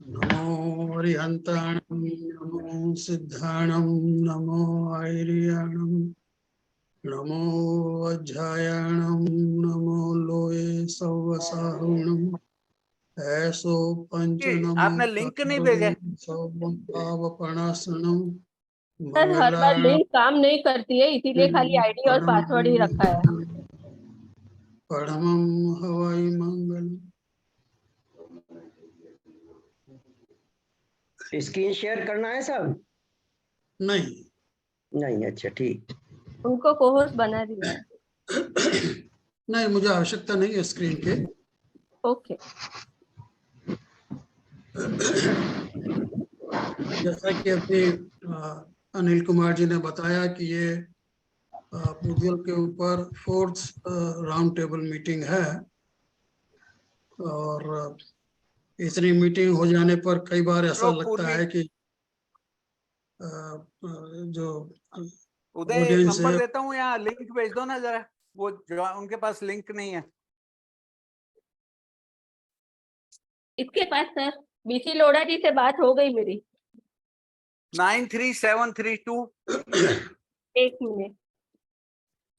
नमो अरिहंताणं नमो सिद्धाणं नमो आयर्याणं नमो वज्रायाणं नमो लोये सौवसाहुणं ऐसो पंच नमो आपने लिंक नहीं भेजा? सौवपावपणासनं सर हर बार मंगलाण लिंक काम नहीं करती है, इसीलिए खाली आईडी और पासवर्ड ही रखा है। परमं हवाई मंगल। स्क्रीन शेयर करना है सब? नहीं नहीं, अच्छा ठीक। उनको कोहोस्ट बना दिया है। नहीं, मुझे आवश्यकता नहीं है स्क्रीन के। ओके। जैसा कि अभी अनिल कुमार जी ने बताया कि ये पुद्गल के ऊपर 4th राउंड टेबल मीटिंग है और इतनी मीटिंग हो जाने पर कई बार ऐसा लगता है कि जो उदय एक ऑडियंस नंबर है देता हूँ, यहाँ लिंक भेज दो ना जरा, वो उनके पास लिंक नहीं है। इसके पास सर बीसी लोढ़ा जी से बात हो गई मेरी। 93732 एक मिनट।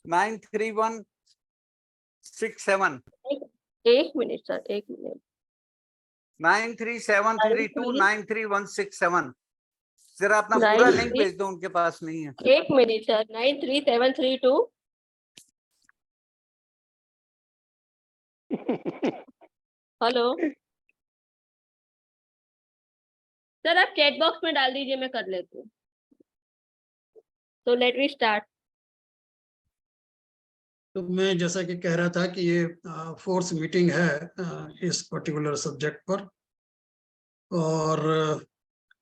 93167 एक मिनट सर, एक मिनट। 93732 93167। जरा अपना पूरा लिंक भेज दो, उनके पास नहीं है। एक मिनट सर। 93732 हेलो सर, आप चैट बॉक्स में डाल दीजिए, मैं कर लेती हूँ। तो लेट वी स्टार्ट। तो मैं जैसा कि कह रहा था कि ये 4th मीटिंग है इस पर्टिकुलर सब्जेक्ट पर और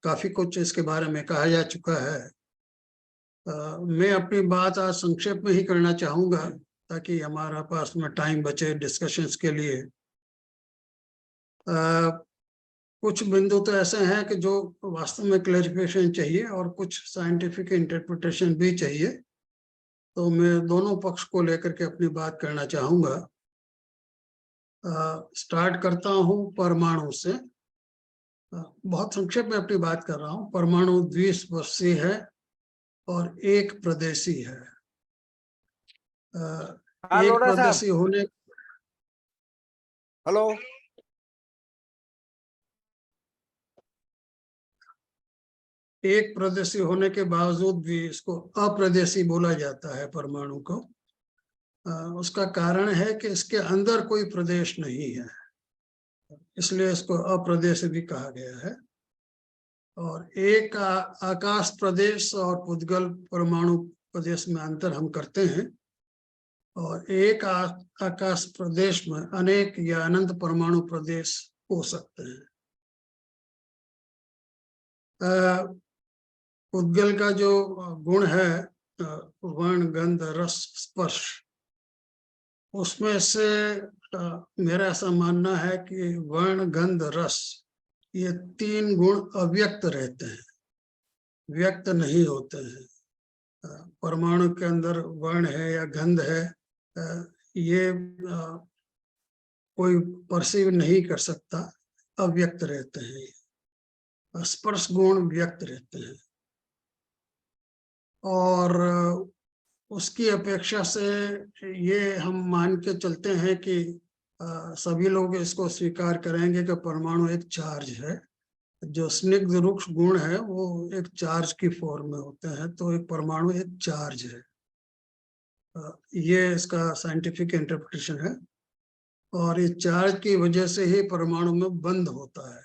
काफी कुछ इसके बारे में कहा जा चुका है। मैं अपनी बात आज संक्षेप में ही करना चाहूंगा ताकि हमारा पास में टाइम बचे डिस्कशंस के लिए। कुछ बिंदु तो ऐसे हैं कि जो वास्तव में क्लैरिफिकेशन चाहिए और कुछ साइंटिफिक इंटरप्रिटेशन भी चाहिए, तो मैं दोनों पक्ष को लेकर के अपनी बात करना चाहूंगा। स्टार्ट करता हूं परमाणु से। बहुत संक्षेप में अपनी बात कर रहा हूं। परमाणु द्विस्पर्शी है और एक प्रदेशी है। एक प्रदेशी होने हेलो एक प्रदेशी होने के बावजूद भी इसको अप्रदेशी बोला जाता है परमाणु को। उसका कारण है कि इसके अंदर कोई प्रदेश नहीं है, इसलिए इसको अप्रदेश भी कहा गया है। और एक आकाश प्रदेश और पुद्गल परमाणु प्रदेश में अंतर हम करते हैं। और एक आकाश प्रदेश में अनेक या अनंत परमाणु प्रदेश हो सकते हैं। पुद्गल का जो गुण है वर्ण गंध रस स्पर्श, उसमें से मेरा ऐसा मानना है कि वर्ण गंध रस ये 3 गुण अव्यक्त रहते हैं, व्यक्त नहीं होते हैं। परमाणु के अंदर वर्ण है या गंध है, ये कोई परसीव नहीं कर सकता, अव्यक्त रहते हैं। स्पर्श गुण व्यक्त रहते हैं और उसकी अपेक्षा से ये हम मान के चलते हैं कि सभी लोग इसको स्वीकार करेंगे कि परमाणु एक चार्ज है। जो स्निग्ध रुक्ष गुण है वो एक चार्ज की फॉर्म में होते हैं, तो एक परमाणु एक चार्ज है। ये इसका साइंटिफिक इंटरप्रिटेशन है और इस चार्ज की वजह से ही परमाणु में बंध होता है।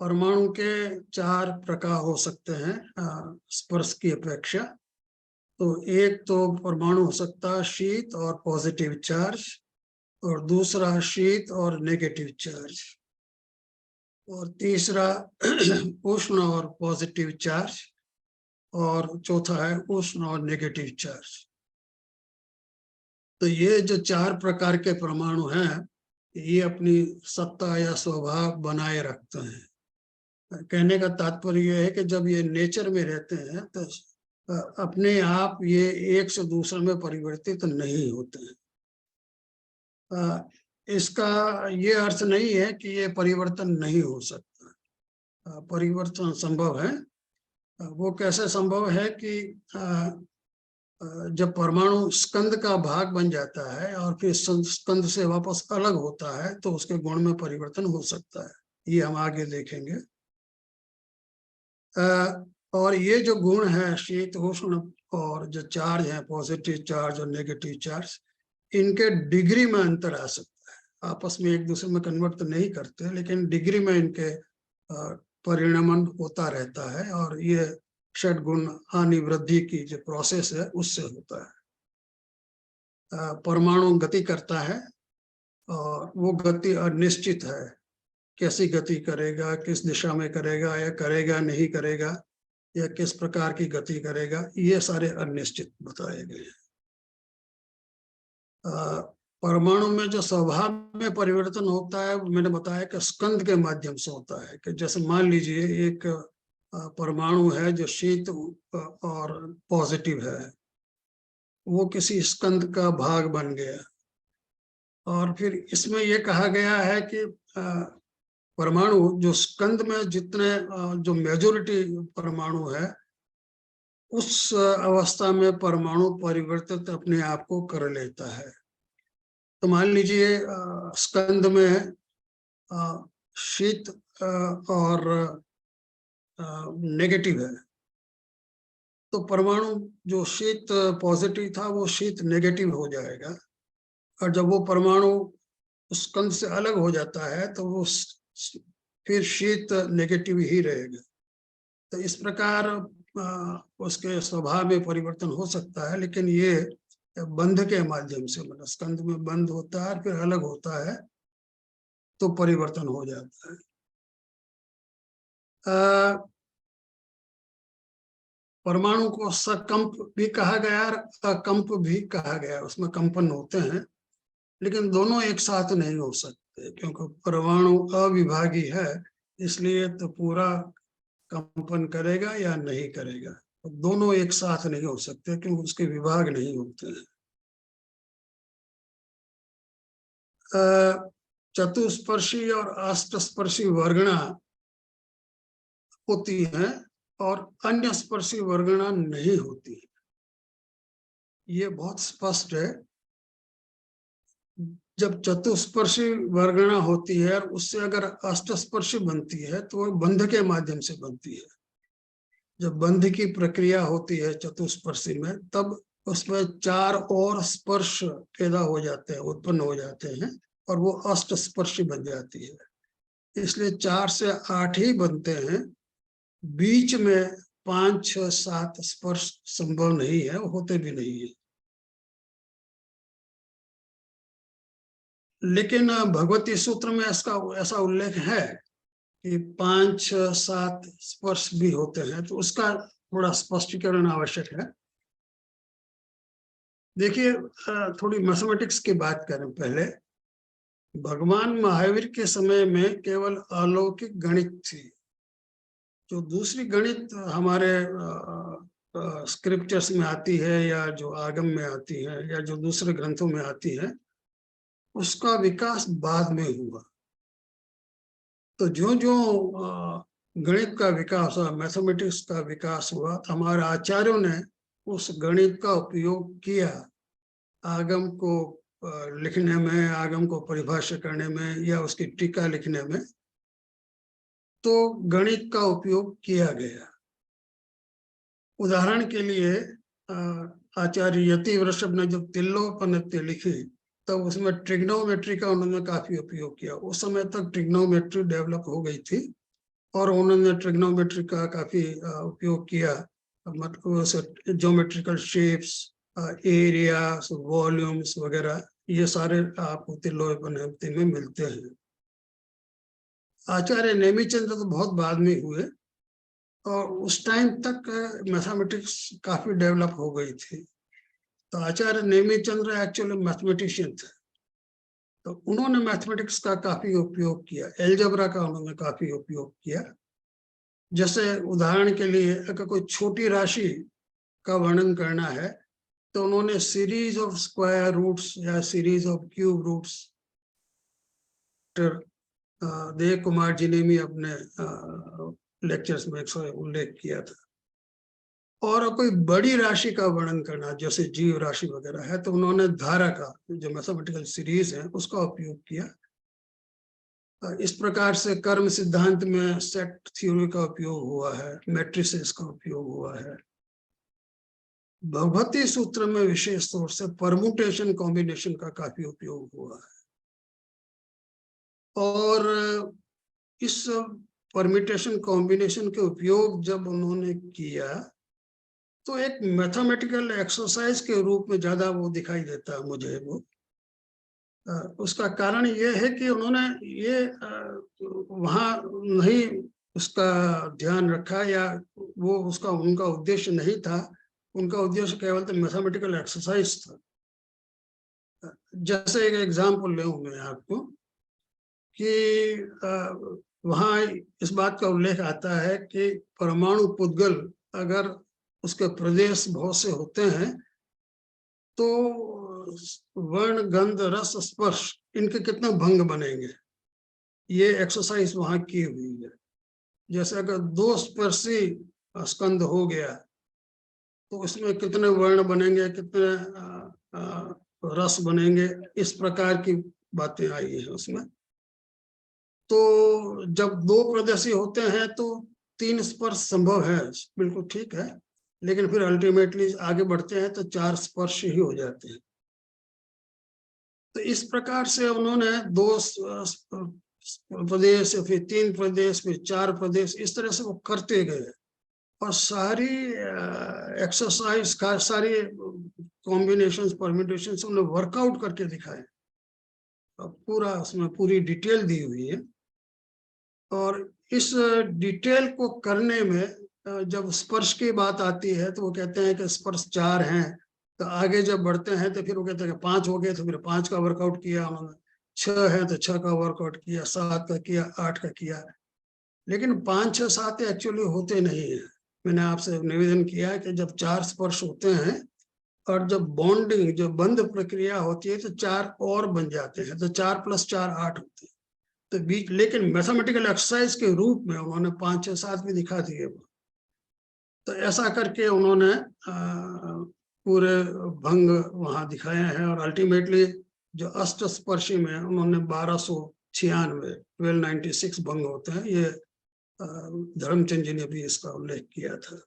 परमाणु के 4 प्रकार हो सकते हैं स्पर्श की अपेक्षा। तो एक तो परमाणु हो सकता है शीत और पॉजिटिव चार्ज, और दूसरा शीत और नेगेटिव चार्ज, और तीसरा उष्ण और पॉजिटिव चार्ज, और चौथा है उष्ण और नेगेटिव चार्ज। तो ये जो 4 प्रकार के परमाणु हैं, ये अपनी सत्ता या स्वभाव बनाए रखते हैं। कहने का तात्पर्य यह है कि जब ये नेचर में रहते हैं तो अपने आप ये एक से दूसरे में परिवर्तित नहीं होते हैं। इसका ये अर्थ नहीं है कि ये परिवर्तन नहीं हो सकता, परिवर्तन संभव है। वो कैसे संभव है कि जब परमाणु स्कंद का भाग बन जाता है और फिर स्कंद से वापस अलग होता है तो उसके गुण में परिवर्तन हो सकता है, ये हम आगे देखेंगे। और ये जो गुण है शीत उष्ण और जो चार्ज है, पॉजिटिव चार्ज और नेगेटिव चार्ज, इनके डिग्री में अंतर आ सकता है। आपस में एक दूसरे में कन्वर्ट तो नहीं करते, लेकिन डिग्री में इनके परिणमन होता रहता है, और ये षड गुण हानि वृद्धि की जो प्रोसेस है उससे होता है। परमाणु गति करता है और वो गति अनिश्चित है, कैसी गति करेगा, किस दिशा में करेगा या करेगा नहीं करेगा, या किस प्रकार की गति करेगा, ये सारे अनिश्चित बताए गए हैं। परमाणु में जो स्वभाव में परिवर्तन होता है, मैंने बताया कि स्कंद के माध्यम से होता है। कि जैसे मान लीजिए एक परमाणु है जो शीत और पॉजिटिव है, वो किसी स्कंद का भाग बन गया, और फिर इसमें ये कहा गया है कि परमाणु जो स्कंद में जितने जो मेजॉरिटी परमाणु है, उस अवस्था में परमाणु परिवर्तित अपने आप को कर लेता है। तो मान लीजिए स्कंद में शीत और नेगेटिव है, तो परमाणु जो शीत पॉजिटिव था वो शीत नेगेटिव हो जाएगा, और जब वो परमाणु स्कंद से अलग हो जाता है तो वो फिर शीत नेगेटिव ही रहेगा। तो इस प्रकार उसके स्वभाव में परिवर्तन हो सकता है, लेकिन ये बंध के माध्यम से, मतलब स्कंद में बंद होता है फिर अलग होता है तो परिवर्तन हो जाता है। परमाणु को सकंप भी कहा गया और अकंप भी कहा गया, उसमें कंपन होते हैं, लेकिन दोनों एक साथ नहीं हो सकते, क्योंकि परमाणु अविभागी है, इसलिए तो पूरा कंपन करेगा या नहीं करेगा। तो दोनों एक साथ नहीं हो सकते क्योंकि उसके विभाग नहीं होते हैं। चतुस्पर्शी और अष्टस्पर्शी वर्गणा होती है और अन्य स्पर्शी वर्गणा नहीं होती। ये बहुत स्पष्ट है। जब चतुस्पर्शी वर्गणा होती है और उससे अगर अष्टस्पर्शी बनती है तो वो बंध के माध्यम से बनती है। जब बंध की प्रक्रिया होती है चतुस्पर्शी में, तब उसमें 4 और स्पर्श पैदा हो जाते हैं, उत्पन्न हो जाते हैं, और वो अष्टस्पर्शी बन जाती है। इसलिए 4 से 8 ही बनते हैं, बीच में 5, 6, 7 स्पर्श संभव नहीं है, होते भी नहीं है। लेकिन भगवती सूत्र में इसका ऐसा उल्लेख है कि 5, 6, 7 स्पर्श भी होते हैं, तो उसका थोड़ा स्पष्टीकरण आवश्यक है। देखिए, थोड़ी मैथमेटिक्स की बात करें पहले। भगवान महावीर के समय में केवल अलौकिक गणित थी। जो दूसरी गणित हमारे स्क्रिप्चर्स में आती है या जो आगम में आती है या जो दूसरे ग्रंथों में आती है, उसका विकास बाद में हुआ। तो जो जो गणित का विकास हुआ, मैथमेटिक्स का विकास हुआ, तो हमारे आचार्यों ने उस गणित का उपयोग किया आगम को लिखने में, आगम को परिभाषित करने में या उसकी टीका लिखने में। तो गणित का उपयोग किया गया। उदाहरण के लिए आचार्य यति वृषभ ने जब तिल्लोपनिषद लिखी, तब उसमें ट्रिग्नोमेट्री का उन्होंने काफी उपयोग किया। उस समय तक ट्रिग्नोमेट्री डेवलप हो गई थी और उन्होंने ट्रिग्नोमेट्री का काफी उपयोग किया, मतलब ज्योमेट्रिकल शेप्स, एरियास, वॉल्यूम्स वगैरह, ये सारे आपको तिल्लोपनिषद में मिलते हैं। आचार्य नेमिचंद्र तो बहुत बाद में हुए, और उस टाइम तक मैथमेटिक्स काफी डेवलप हो गई थी। तो आचार्य नेमिचंद्र एक्चुअली मैथमेटिशियन थे, तो उन्होंने मैथमेटिक्स का काफी उपयोग किया, एल्जेब्रा का उन्होंने काफी उपयोग किया। जैसे उदाहरण के लिए अगर कोई छोटी राशि का वर्णन करना है, तो उन्होंने सीरीज ऑफ स्क्वायर रूट्स या series of cube roots doctor Dev Kumar ji ने भी अपने लेक्चर्स में उल्लेख किया था। और कोई बड़ी राशि का वर्णन करना, जैसे जीव राशि वगैरह है, तो उन्होंने धारा का जो मैथमेटिकल सीरीज है उसका उपयोग किया। इस प्रकार से कर्म सिद्धांत में सेट थ्योरी का उपयोग हुआ है, मैट्रिसेस का उपयोग हुआ है। भगवती सूत्र में विशेष तौर से परमुटेशन कॉम्बिनेशन का काफी उपयोग हुआ है। और इस परम्यूटेशन कॉम्बिनेशन के उपयोग जब उन्होंने किया तो एक मैथमेटिकल एक्सरसाइज के रूप में ज्यादा वो दिखाई देता है मुझे। वो उसका कारण ये है कि उन्होंने ये वहाँ नहीं उसका ध्यान रखा, या वो उसका उनका उद्देश्य नहीं था। उनका उद्देश्य केवल तो मैथमेटिकल एक्सरसाइज था। जैसे एक एग्जाम्पल लें मैं आपको कि वहाँ इस बात का उल्लेख आता है कि परमाणु पुद्गल अगर उसके प्रदेश बहुत से होते हैं तो वर्ण गंध रस स्पर्श इनके कितने भंग बनेंगे, ये एक्सरसाइज वहाँ की हुई है। जैसे अगर 2 स्पर्शी स्कंद हो गया तो उसमें कितने वर्ण बनेंगे, कितने रस बनेंगे, इस प्रकार की बातें आई है उसमें। तो जब 2 प्रदेशी होते हैं तो 3 स्पर्श संभव है, बिल्कुल ठीक है, लेकिन फिर अल्टीमेटली आगे बढ़ते हैं तो 4 स्पर्श ही हो जाते हैं। तो इस प्रकार से उन्होंने 2 प्रदेश, फिर 3 प्रदेश, फिर 4 प्रदेश, इस तरह से वो करते गए। और सारी एक्सरसाइज का सारी कॉम्बिनेशंस परम्यूटेशंस उन्होंने वर्कआउट करके दिखाए। पूरा उसमें पूरी डिटेल दी हुई है। और इस डिटेल को करने में जब स्पर्श की बात आती है तो वो कहते हैं कि स्पर्श 4 हैं। तो आगे जब बढ़ते हैं तो फिर वो कहते हैं कि 5 हो गए, तो फिर 5 का वर्कआउट किया उन्होंने। 6 है तो 6 का वर्कआउट किया, 7 का किया, 8 का किया। लेकिन 5, 6, 7 एक्चुअली होते नहीं है। मैंने आपसे निवेदन किया कि जब 4 स्पर्श होते हैं और जब बॉन्डिंग, जो बंध प्रक्रिया होती है, तो 4 और बन जाते हैं, तो 4 + 4 8 होते हैं। तो बीच, लेकिन मैथमेटिकल एक्सरसाइज के रूप में उन्होंने 5, 6, 7 भी दिखा दिए। तो ऐसा करके उन्होंने पूरे भंग वहां दिखाए हैं। और अल्टीमेटली जो अष्टस्पर्शी में उन्होंने 1296 1296 भंग होते हैं, ये धर्मचंद जी ने भी इसका उल्लेख किया था।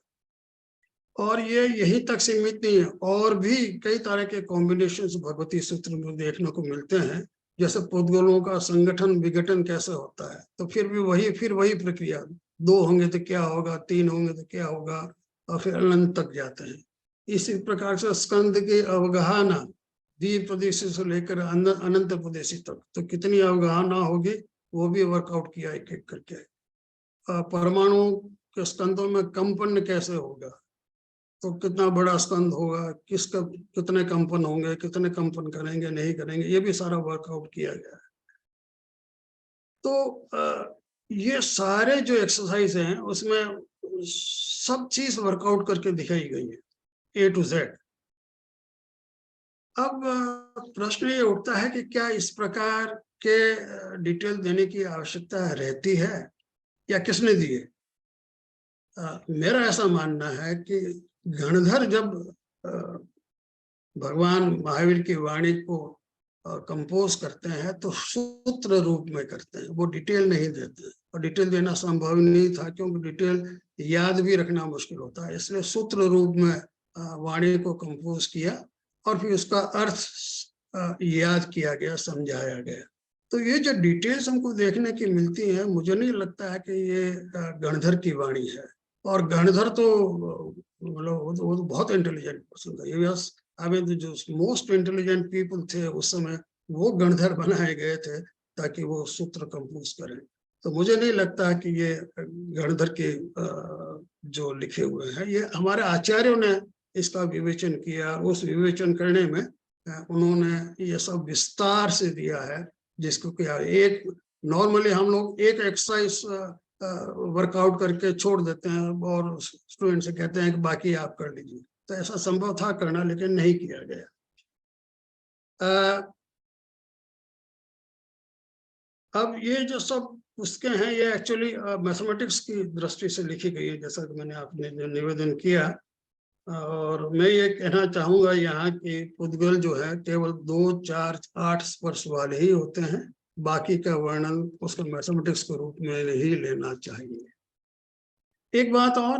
और ये यही तक सीमित नहीं है, और भी कई तरह के कॉम्बिनेशंस भगवती सूत्र में देखने को मिलते हैं। जैसे पुद्गलों का संगठन विघटन कैसे होता है, तो फिर वही प्रक्रिया। 2 होंगे तो क्या होगा, 3 होंगे तो क्या होगा, और फिर अनंत तक जाते हैं। इसी प्रकार से स्कंद की अवगाहना द्वीप प्रदेशी से लेकर अनंत प्रदेशी तक, तो कितनी अवगाहना होगी वो भी वर्कआउट किया एक एक करके। परमाणु के स्कंदों में कंपन कैसे होगा, तो कितना बड़ा स्कंद होगा, किसका कितने कंपन होंगे, कितने कंपन करेंगे, नहीं करेंगे, ये भी सारा वर्कआउट किया गया है। तो ये सारे जो एक्सरसाइज हैं उसमें सब चीज वर्कआउट करके दिखाई गई है, A to Z। अब प्रश्न ये उठता है कि क्या इस प्रकार के डिटेल देने की आवश्यकता रहती है, या किसने दिए? मेरा ऐसा मानना है कि गणधर जब भगवान महावीर की वाणी को कंपोज करते हैं तो सूत्र रूप में करते हैं, वो डिटेल नहीं देते। और डिटेल देना संभव नहीं था, क्योंकि डिटेल याद भी रखना मुश्किल होता है। इसलिए सूत्र रूप में वाणी को कंपोज किया और फिर उसका अर्थ याद किया गया, समझाया गया। तो ये जो डिटेल्स हमको देखने की मिलती है, मुझे नहीं लगता है कि ये गणधर की वाणी है। और गणधर तो मतलब वो तो बहुत इंटेलिजेंट पर्सन था। ये जो मोस्ट इंटेलिजेंट पीपल थे उस समय, वो गणधर बनाए गए थे ताकि वो सूत्र कंपोज करें। तो मुझे नहीं लगता कि ये गणधर के जो लिखे हुए हैं, ये हमारे आचार्यों ने इसका विवेचन किया। उस विवेचन करने में उन्होंने ये सब विस्तार से दिया है, जिसको क्या एक नॉर्मली हम लोग एक एक्सरसाइज वर्कआउट करके छोड़ देते हैं और स्टूडेंट से कहते हैं कि बाकी आप कर लीजिए। तो ऐसा संभव था करना, लेकिन नहीं किया गया। अब ये जो सब पुस्तकें हैं ये एक्चुअली मैथमेटिक्स की दृष्टि से लिखी गई है, जैसा कि मैंने आपने जो निवेदन किया। और मैं ये कहना चाहूंगा यहाँ कि पुद्गल जो है केवल 2, 4, 8 स्पर्श वाले ही होते हैं, बाकी का वर्णन उसको मैथमेटिक्स के रूप में ही लेना चाहिए। एक बात और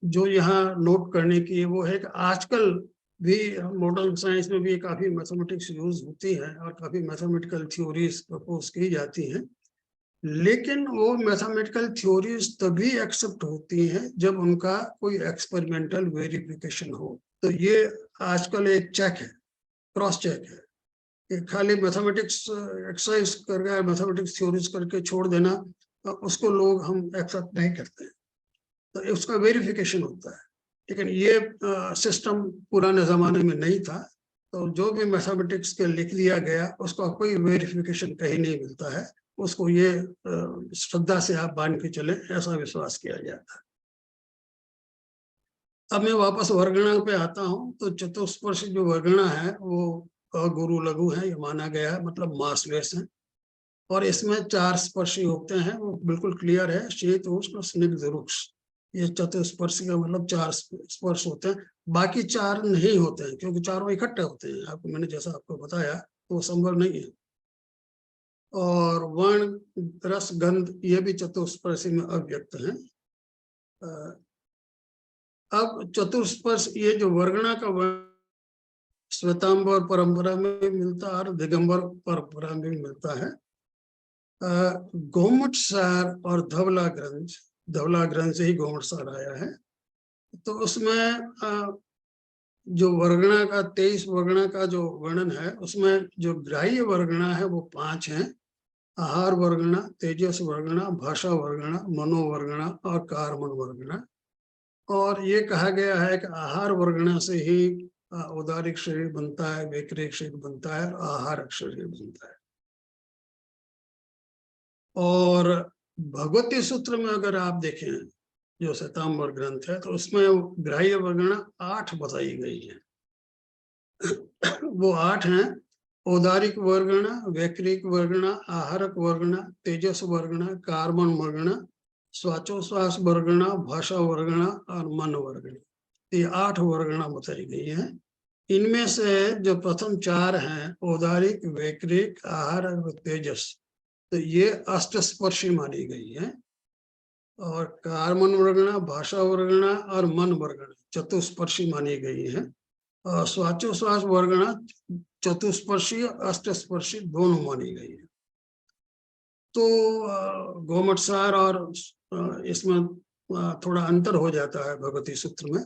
जो यहाँ नोट करने की है वो है कि आजकल भी मॉडर्न साइंस में भी काफी मैथमेटिक्स यूज होती है और काफी मैथमेटिकल थ्योरीज प्रपोज की जाती हैं, लेकिन वो मैथमेटिकल थ्योरीज तभी एक्सेप्ट होती हैं जब उनका कोई एक्सपेरिमेंटल वेरिफिकेशन हो। तो ये आजकल एक चेक है, क्रॉस चेक है कि खाली मैथमेटिक्स एक्सरसाइज करके मैथमेटिक्स थ्योरीज करके छोड़ देना, उसको लोग हम एक्सेप्ट नहीं करते, तो उसका वेरिफिकेशन होता है। लेकिन ये सिस्टम पुराने जमाने में नहीं था, तो जो भी मैथमेटिक्स के लिख दिया गया उसका कोई वेरिफिकेशन कहीं नहीं मिलता है, उसको ये श्रद्धा से आप मान के चले, ऐसा विश्वास किया जाता है। अब मैं वापस वर्गणा पे आता हूँ। तो चतुष्पर्शी जो वर्गणा है वो गुरु लघु है, ये माना गया है, मतलब मासलेस है। और इसमें 4 स्पर्शी होते हैं, वो बिल्कुल क्लियर है, शीत उष्ण स्निग्ध रुक्ष। ये चतुष्पर्शी का मतलब 4 स्पर्श होते हैं, बाकी 4 नहीं होते हैं क्योंकि चारों इकट्ठे होते हैं। आपको मैंने जैसा आपको बताया तो वो संभव नहीं है। और वर्ण रस गंध ये भी चतुष्पर्शी में अव्यक्त है। अब चतुष्पर्श ये जो वर्गणा का वर्ण श्वेतांबर परंपरा में मिलता है और दिगंबर परंपरा में भी मिलता है। गोमुट सार और धवला ग्रंथ से ही गोमुट सार आया है। तो उसमें जो वर्गणा का 23 वर्गणा का जो वर्णन है, उसमें जो ग्राह्य वर्गणा है वो 5 हैं: आहार वर्गणा, तेजस वर्गणा, भाषा वर्गणा, मनोवर्गणा और कार्मण वर्गणा। और ये कहा गया है कि आहार वर्गणा से ही औदारिक शरीर बनता है, वैक्रिक शरीर बनता है और आहारक शरीर बनता है। और भगवती सूत्र में अगर आप देखें जो श्वेतांबर ग्रंथ है, तो उसमें ग्राह्य वर्गणा 8 बताई गई है। वो 8 हैं: औदारिक वर्गणा, वैक्रिक वर्गणा, आहारक वर्गणा, तेजस वर्गणा, कार्बन वर्गणा, श्वासोश्वास वर्गणा, भाषा वर्गणा और मन वर्गणा। ये 8 वर्गणा बताई गई है। इनमें से जो प्रथम 4 हैं, औदारिक, वैक्रिक, आहारक और तेजस, तो ये अष्टस्पर्शी मानी गई है। और कार्बन वर्गणा, भाषा वर्गणा और मन वर्गणा चतुष्पर्शी मानी गई है। और श्वासोश्वास वर्गणा चतुष्पर्शी अष्टस्पर्शी दोनों मानी गई है। तो गोमटसार और इसमें थोड़ा अंतर हो जाता है भगवती सूत्र में।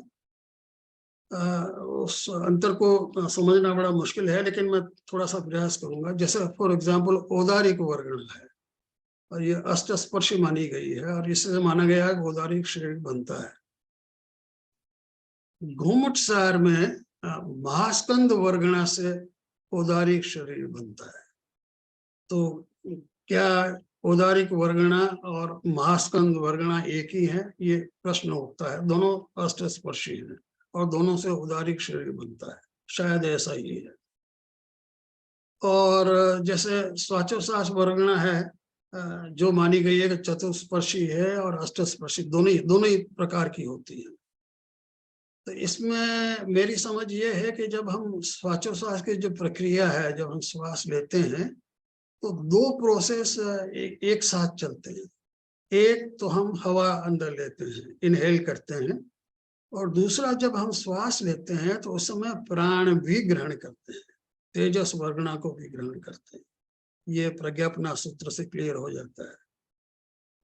उस अंतर को समझना बड़ा मुश्किल है, लेकिन मैं थोड़ा सा प्रयास करूंगा। जैसे फॉर एग्जांपल औदारिक वर्गणा है और ये अष्टस्पर्शी मानी गई है और इससे माना गया है कि औदारिक शरीर बनता है। घुमटसार में महास्कंद वर्गणा से औदारिक शरीर बनता है। तो क्या औदारिक वर्गणा और महास्कंद वर्गणा एक ही है? ये प्रश्न उठता है। दोनों अष्टस्पर्शी हैं और दोनों से औदारिक शरीर बनता है, शायद ऐसा ही है। और जैसे श्वासोश्वास वर्गणा है जो मानी गई है कि चतुष्पर्शी है और अष्टस्पर्शी दोनों ही प्रकार की होती है। तो इसमें मेरी समझ ये है कि जब हम श्वासोश्वास की जो प्रक्रिया है, जब हम श्वास लेते हैं तो 2 प्रोसेस एक साथ चलते हैं। एक तो हम हवा अंदर लेते हैं, इनहेल करते हैं, और दूसरा जब हम श्वास लेते हैं तो उस समय प्राण भी ग्रहण करते हैं, तेजस वर्गणा को भी ग्रहण करते हैं। ये प्रज्ञापना सूत्र से क्लियर हो जाता है।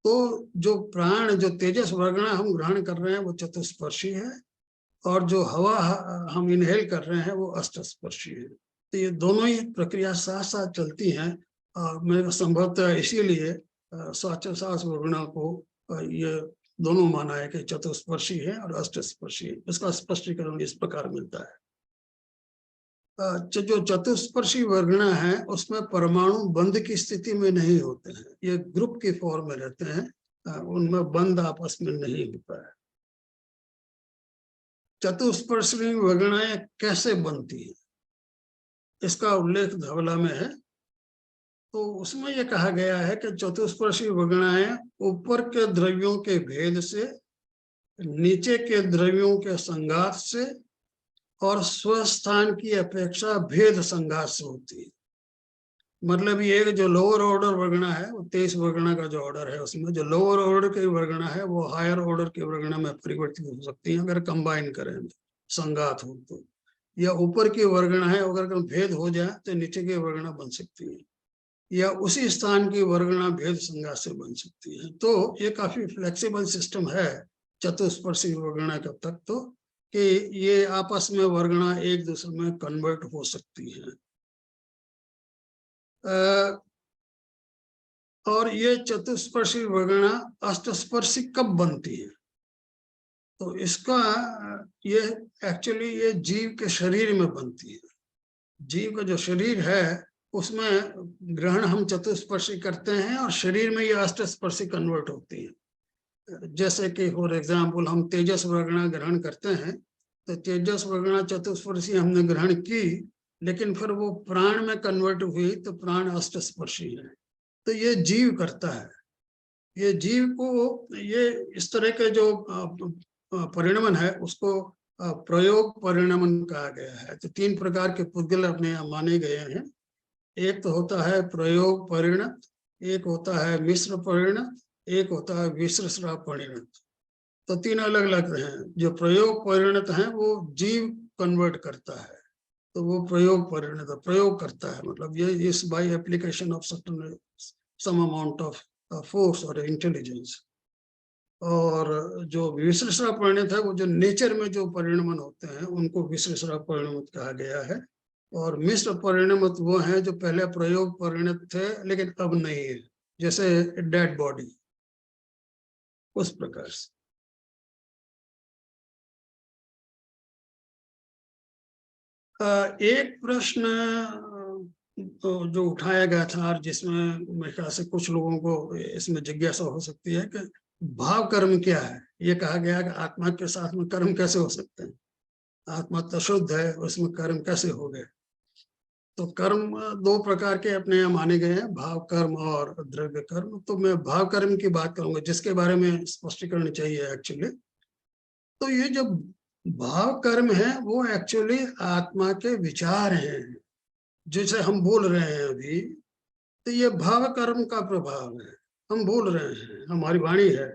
तो जो प्राण, जो तेजस वर्गणा हम ग्रहण कर रहे हैं वो चतुष्पर्शी है, और जो हवा हम इनहेल कर रहे हैं वो अष्टस्पर्शी है। तो ये दोनों ही प्रक्रिया साथ साथ चलती हैं। मैं संभवतः इसीलिए श्वासोश्वास वर्गणा को ये दोनों माना है कि चतुष्पर्शी है और अष्टस्पर्शी है। इसका स्पष्टीकरण इस प्रकार मिलता है। जो चतुष्पर्शी वर्गणा है उसमें परमाणु बंध की स्थिति में नहीं होते हैं, ये ग्रुप की फॉर्म में रहते हैं, उनमें बंध आपस में नहीं होता है। चतुष्पर्शी वर्गणाएं कैसे बनती है इसका उल्लेख धवला में है। तो उसमें ये कहा गया है कि चतुष्पर्शी वर्गणाएं ऊपर के द्रव्यों के भेद से, नीचे के द्रव्यों के संघात से और स्वस्थान की अपेक्षा भेद संघात से होती है। मतलब ये जो लोअर ऑर्डर वर्गणा है, वो 23 वर्गणा का जो ऑर्डर है, उसमें जो लोअर ऑर्डर की वर्गणा है वो हायर ऑर्डर की वर्गणा में परिवर्तित हो सकती है अगर कंबाइन करें, संघात हो तो। या ऊपर की वर्गणा है, अगर भेद हो जाए तो नीचे की वर्गणा बन सकती है, या उसी स्थान की वर्गणा भेद संघात से बन सकती है। तो ये काफी फ्लेक्सिबल सिस्टम है चतुष्पर्शी वर्गणा का तक, तो कि ये आपस में वर्गणा एक दूसरे में कन्वर्ट हो सकती है। और ये चतुष्पर्शी वर्गणा अष्टस्पर्शी कब बनती है? तो इसका ये एक्चुअली ये जीव के शरीर में बनती है। जीव का जो शरीर है उसमें ग्रहण हम चतुष्पर्शी करते हैं और शरीर में ये अष्टस्पर्शी कन्वर्ट होती है। जैसे कि फॉर एग्जाम्पल हम तेजस वर्गणा ग्रहण करते हैं, तो तेजस वर्गणा चतुष्पर्शी हमने ग्रहण की, लेकिन फिर वो प्राण में कन्वर्ट हुई तो प्राण अष्टस्पर्शी है। तो ये जीव करता है। ये जीव को ये इस तरह के जो परिणमन है उसको प्रयोग परिणमन कहा गया है। तो 3 प्रकार के पुद्गल अपने यहाँ माने गए हैं। एक तो होता है प्रयोग परिणत, एक होता है मिश्र परिणत, एक होता है विश्रस्रा परिणत। तो 3 अलग अलग हैं। जो प्रयोग परिणत हैं वो जीव कन्वर्ट करता है, तो वो प्रयोग परिणत प्रयोग करता है। मतलब ये इस by application of certain some amount of force और इंटेलिजेंस। और जो विश्लेषण परिणत है वो जो नेचर में जो परिणमन होते हैं उनको विश्लेषण परिणमत कहा गया है। और मिश्र परिणमत वो हैं जो पहले प्रयोग परिणत थे लेकिन अब नहीं है, जैसे डेड बॉडी, उस प्रकार से। एक प्रश्न जो उठाया गया था और जिसमें मेरे ख्याल से कुछ लोगों को इसमें जिज्ञासा हो सकती है कि भाव कर्म क्या है। ये कहा गया कि आत्मा के साथ में कर्म कैसे हो सकते हैं, आत्मा तो शुद्ध है, उसमें कर्म कैसे हो गए। तो कर्म 2 प्रकार के अपने यहाँ माने गए हैं, भाव कर्म और द्रव्य कर्म। तो मैं भाव कर्म की बात करूंगा जिसके बारे में स्पष्टीकरण चाहिए एक्चुअली। तो ये जो भाव कर्म है वो एक्चुअली आत्मा के विचार हैं, जैसे हम बोल रहे हैं अभी, तो ये भाव कर्म का प्रभाव है। हम बोल रहे हैं, हमारी वाणी है,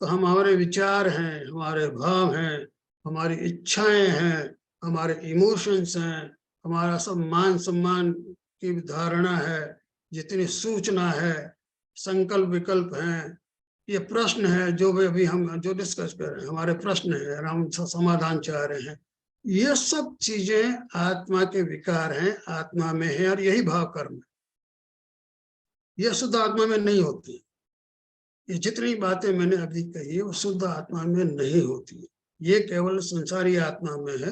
तो हमारे विचार हैं, हमारे भाव हैं, हमारी इच्छाएं हैं, हमारे इमोशंस हैं, हमारा सब मान सम्मान की धारणा है, जितनी सूचना है, संकल्प विकल्प हैं, ये प्रश्न है जो भी अभी हम जो डिस्कस कर रहे हैं, हमारे प्रश्न है, हम समाधान चाह रहे हैं, ये सब चीजें आत्मा के विकार हैं, आत्मा में है, और यही भाव कर्म है। ये शुद्ध आत्मा में नहीं होती। ये जितनी बातें मैंने अभी कही वो शुद्ध आत्मा में नहीं होती। ये केवल संसारी आत्मा में है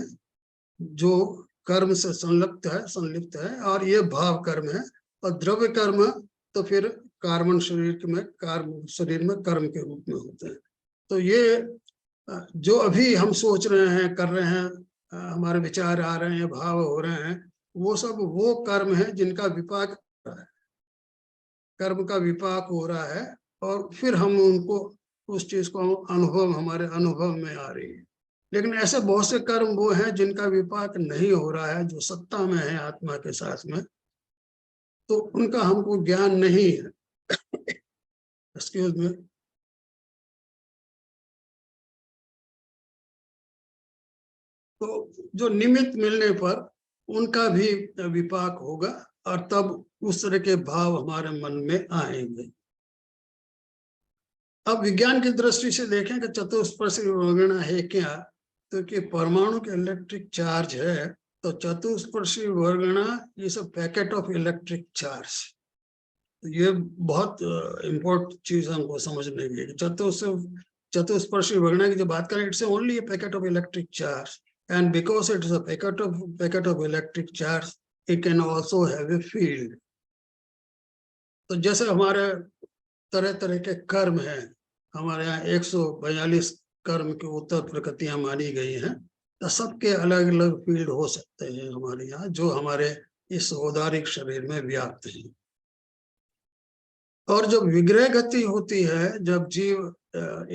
जो कर्म से संलिप्त है, और ये भाव कर्म है। और द्रव्य कर्म तो फिर कार्बन शरीर में कर्म के रूप में होते हैं। तो ये जो अभी हम सोच रहे हैं, कर रहे हैं, हमारे विचार आ रहे हैं, भाव हो रहे हैं, वो सब वो कर्म है जिनका विपाक हो रहा है, कर्म का विपाक हो रहा है, और फिर हम उनको उस चीज को अनुभव हमारे अनुभव में आ रही है। लेकिन ऐसे बहुत से कर्म वो हैं जिनका विपाक नहीं हो रहा है, जो सत्ता में है आत्मा के साथ में, तो उनका हमको ज्ञान नहीं है। Excuse me. तो जो निमित्त मिलने पर उनका भी विपाक होगा, और तब उस तरह के भाव हमारे मन में आएंगे। अब विज्ञान की दृष्टि से देखें कि चतुष्पर्शी वर्गणा है क्या, तो कि परमाणु के इलेक्ट्रिक चार्ज है, तो चतुष्पर्शी वर्गणा is a packet of electric charge. ये बहुत इम्पोर्टेंट चीज हमको समझने की। चतुष्पर्शी वर्गणा की जो बात करें, it's only a packet of electric charge, and because it is a packet of electric charge, it can also have a field. तो जैसे हमारे तरह तरह के कर्म हैं, हमारे यहाँ 142 कर्म की उत्तर प्रकृतियां मानी गई हैं, तो सबके अलग अलग फील्ड हो सकते हैं हमारे यहाँ, जो हमारे इस औदारिक शरीर में व्याप्त हैं। और जब विग्रह गति होती है, जब जीव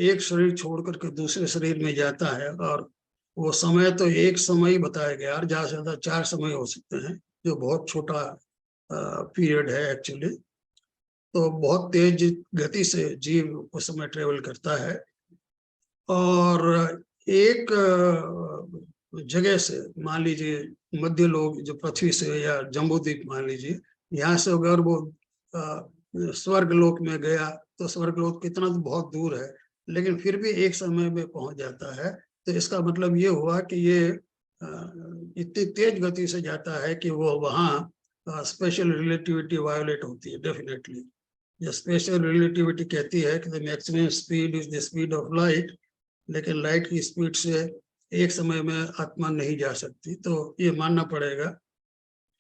एक शरीर छोड़ करके दूसरे शरीर में जाता है, और वो समय तो एक समय ही बताया गया, और ज्यादा से ज्यादा 4 समय हो सकते हैं, जो बहुत छोटा पीरियड है एक्चुअली। तो बहुत तेज गति से जीव उस समय ट्रेवल करता है, और एक जगह से, मान लीजिए मध्य लोक जो पृथ्वी से, या जम्बूद्वीप मान लीजिए, यहाँ से अगर वो स्वर्ग लोक में गया, तो स्वर्ग लोक कितना तो बहुत दूर है, लेकिन फिर भी एक समय में पहुंच जाता है। तो इसका मतलब ये हुआ कि ये इतनी तेज गति से जाता है कि वो वहाँ स्पेशल रिलेटिविटी वायोलेट होती है डेफिनेटली। जो स्पेशल रिलेटिविटी कहती है कि the maximum speed is the speed of light, लेकिन लाइट की स्पीड से एक समय में आत्मा नहीं जा सकती। तो ये मानना पड़ेगा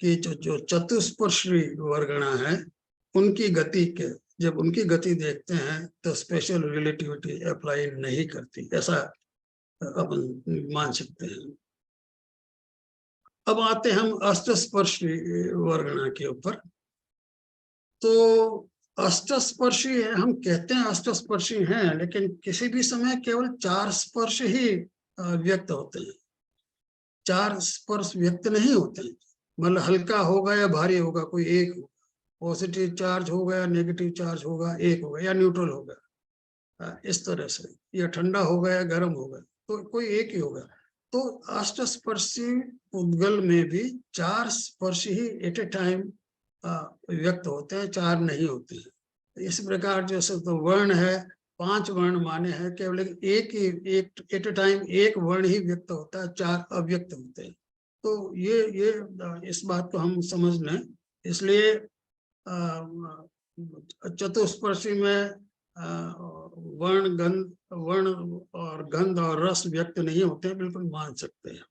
कि जो चतुष्पर्शी वर्गणा है, उनकी गति के, जब उनकी गति देखते हैं तो स्पेशल रिलेटिविटी अप्लाई नहीं करती, ऐसा अपन मान सकते हैं। अब आते हम अष्टस्पर्शी वर्गणा के ऊपर। तो अष्टस्पर्शी हम कहते हैं अष्टस्पर्शी हैं, लेकिन किसी भी समय केवल 4 स्पर्श ही व्यक्त होते हैं, 4 स्पर्श व्यक्त नहीं होते हैं। मतलब हल्का होगा या भारी होगा, कोई एक होगा, पॉजिटिव चार्ज होगा या नेगेटिव चार्ज होगा, एक होगा या न्यूट्रल होगा, इस तरह से, या ठंडा होगा या गर्म होगा, तो कोई एक ही होगा। तो अष्टस्पर्शी उद्गल में भी 4 स्पर्श ही एट ए टाइम व्यक्त होते हैं, 4 नहीं होते हैं। इस प्रकार जैसे तो वर्ण है, 5 वर्ण माने हैं केवल, एक ही एक एट ए टाइम एक वर्ण ही व्यक्त होता है, 4 अव्यक्त होते हैं। तो ये इस बात को हम समझ लें। इसलिए चतुष्पर्शी में वर्ण और गंध और रस व्यक्त नहीं होते, बिल्कुल मान सकते हैं।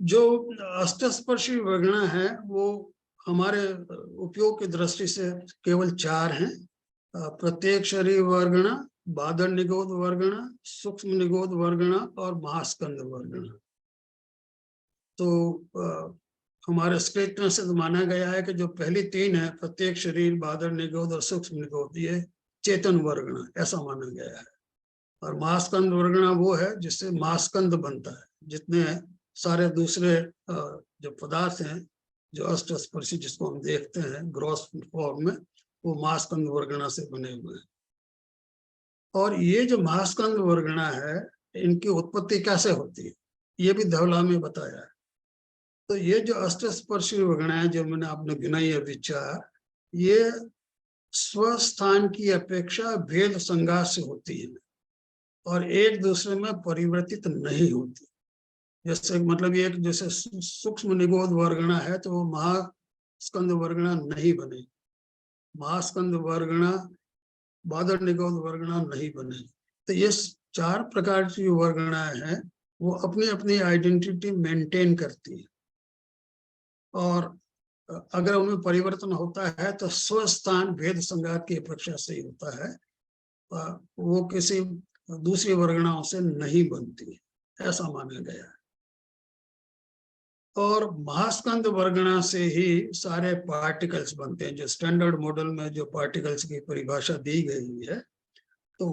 जो अष्टस्पर्शी वर्गणा है वो हमारे उपयोग की दृष्टि से केवल 4 हैं। प्रत्येक शरीर वर्गणा, बादल निगोद वर्गणा, सूक्ष्म निगोद वर्गणा और महास्कंद वर्गणा। तो हमारे स्क्रिप्ट में से तो माना गया है कि जो पहली 3 है, प्रत्येक शरीर, बादल निगोद और सूक्ष्म निगोद, ये चेतन वर्गणा, ऐसा माना गया है। और महास्कंद वर्गणा वो है जिससे महास्कंद बनता है। जितने सारे दूसरे जो पदार्थ हैं, जो अष्टस्पर्शी जिसको हम देखते हैं ग्रॉस फॉर्म में, वो महास्कंद वर्गणा से बने हुए हैं। और ये जो महास्कंद वर्गणा है, इनकी उत्पत्ति कैसे होती है, ये भी धवला में बताया है। तो ये जो अष्टस्पर्शी वर्गणा है, जो मैंने आपने गिनाई है विचार, ये स्वस्थान की अपेक्षा भेद संघात से होती है और एक दूसरे में परिवर्तित नहीं होती। जैसे मतलब ये जैसे सूक्ष्म निगोद वर्गणा है, तो वो महास्कंद वर्गणा नहीं बने, महास्कंद वर्गणा बादल निगोद वर्गणा नहीं बने। तो ये 4 प्रकार की वर्गणाएं हैं, वो अपनी अपनी आइडेंटिटी मेंटेन करती है, और अगर उनमें परिवर्तन होता है तो स्वस्थान भेद संघात की अपेक्षा से ही होता है, वो किसी दूसरी वर्गणाओं से नहीं बनती, ऐसा माना गया है। और महास्कंद वर्गणा से ही सारे पार्टिकल्स बनते हैं। जो स्टैंडर्ड मॉडल में जो पार्टिकल्स की परिभाषा दी गई है, तो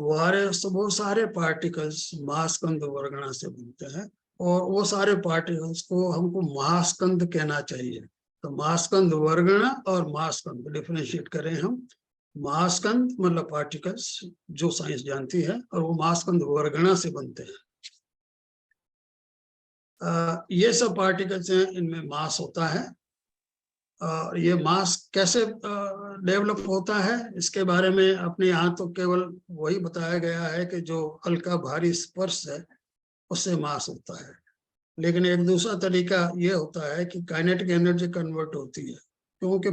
वो सारे पार्टिकल्स महास्कंद वर्गणा से बनते हैं, और वो सारे पार्टिकल्स को हमको महास्कंद कहना चाहिए। तो महास्कंद वर्गणा और महास्कंद डिफरेंशिएट करें हम। महास्कंद मतलब पार्टिकल्स, जो साइंस जानती है, और वो महास्कंद वर्गणा से बनते हैं। ये सब पार्टिकल्स हैं, इनमें मास होता है। ये मास कैसे डेवलप होता है, इसके बारे में अपने यहाँ तो केवल वही बताया गया है कि जो हल्का भारी स्पर्श है उससे मास होता है। लेकिन एक दूसरा तरीका ये होता है कि काइनेटिक एनर्जी कन्वर्ट होती है, क्योंकि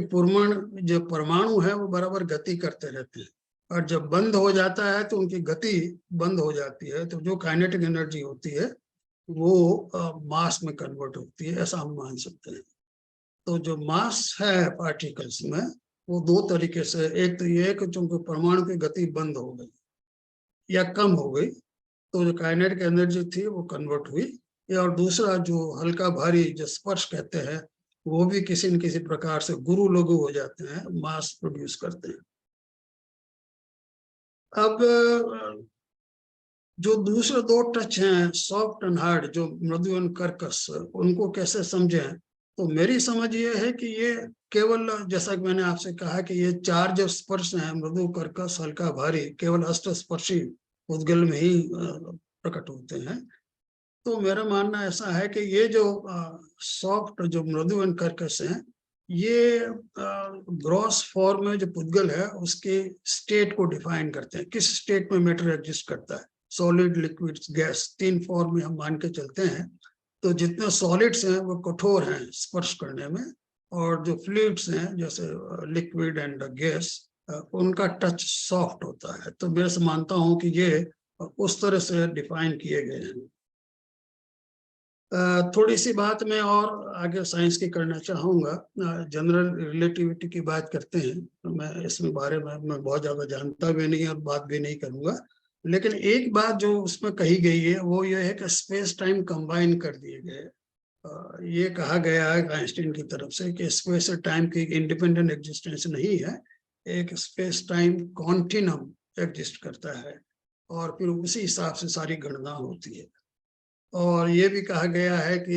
जो परमाणु है वो बराबर गति करते रहते हैं, और जब बंद हो जाता है तो उनकी गति बंद हो जाती है। तो जो काइनेटिक एनर्जी होती है वो मास में कन्वर्ट होती है, ऐसा हम मान सकते हैं। तो जो मास है पार्टिकल्स में, वो 2 तरीके से, एक तो ये कि चूंकि परमाणु की गति बंद हो गई या कम हो गई, तो जो काइनेटिक एनर्जी थी वो कन्वर्ट हुई, और दूसरा जो हल्का भारी जो स्पर्श कहते हैं, वो भी किसी न किसी प्रकार से गुरु लघु हो जाते हैं, मास प्रोड्यूस करते हैं। अब जो दूसरे दो टच हैं, सॉफ्ट एंड हार्ड, जो मृदु एंड कर्कश, उनको कैसे समझें? तो मेरी समझ ये है कि ये केवल, जैसा कि मैंने आपसे कहा कि ये चार जो स्पर्श हैं, मृदु, कर्कश, हल्का, भारी, केवल अष्टस्पर्शी उद्गल में ही प्रकट होते हैं। तो मेरा मानना ऐसा है कि ये जो सॉफ्ट, जो मृदु एंड कर्कश हैं, ये ग्रॉस फॉर्म में जो पुद्गल है उसके स्टेट को डिफाइन करते हैं, किस स्टेट में मैटर एग्जिस्ट करता है। सॉलिड, लिक्विड, गैस, तीन फॉर्म में हम मान के चलते हैं। तो जितने सॉलिड्स हैं वो कठोर हैं स्पर्श करने में, और जो फ्लूइड्स हैं जैसे लिक्विड एंड गैस, उनका टच सॉफ्ट होता है। तो मैं मानता हूं कि ये उस तरह से डिफाइन किए गए हैं। थोड़ी सी बात मैं और आगे साइंस की करना चाहूँगा। जनरल रिलेटिविटी की बात करते हैं, मैं इसमें बारे में मैं बहुत ज़्यादा जानता भी नहीं और बात भी नहीं करूँगा, लेकिन एक बात जो उसमें कही गई है वो ये है कि स्पेस टाइम कंबाइन कर दिए गए। ये कहा गया है आइंस्टीन की तरफ से कि स्पेस और टाइम की इंडिपेंडेंट एग्जिस्टेंस नहीं है, एक स्पेस टाइम कॉन्टिनम एग्जिस्ट करता है, और फिर उसी हिसाब से सारी गणना होती है। और ये भी कहा गया है कि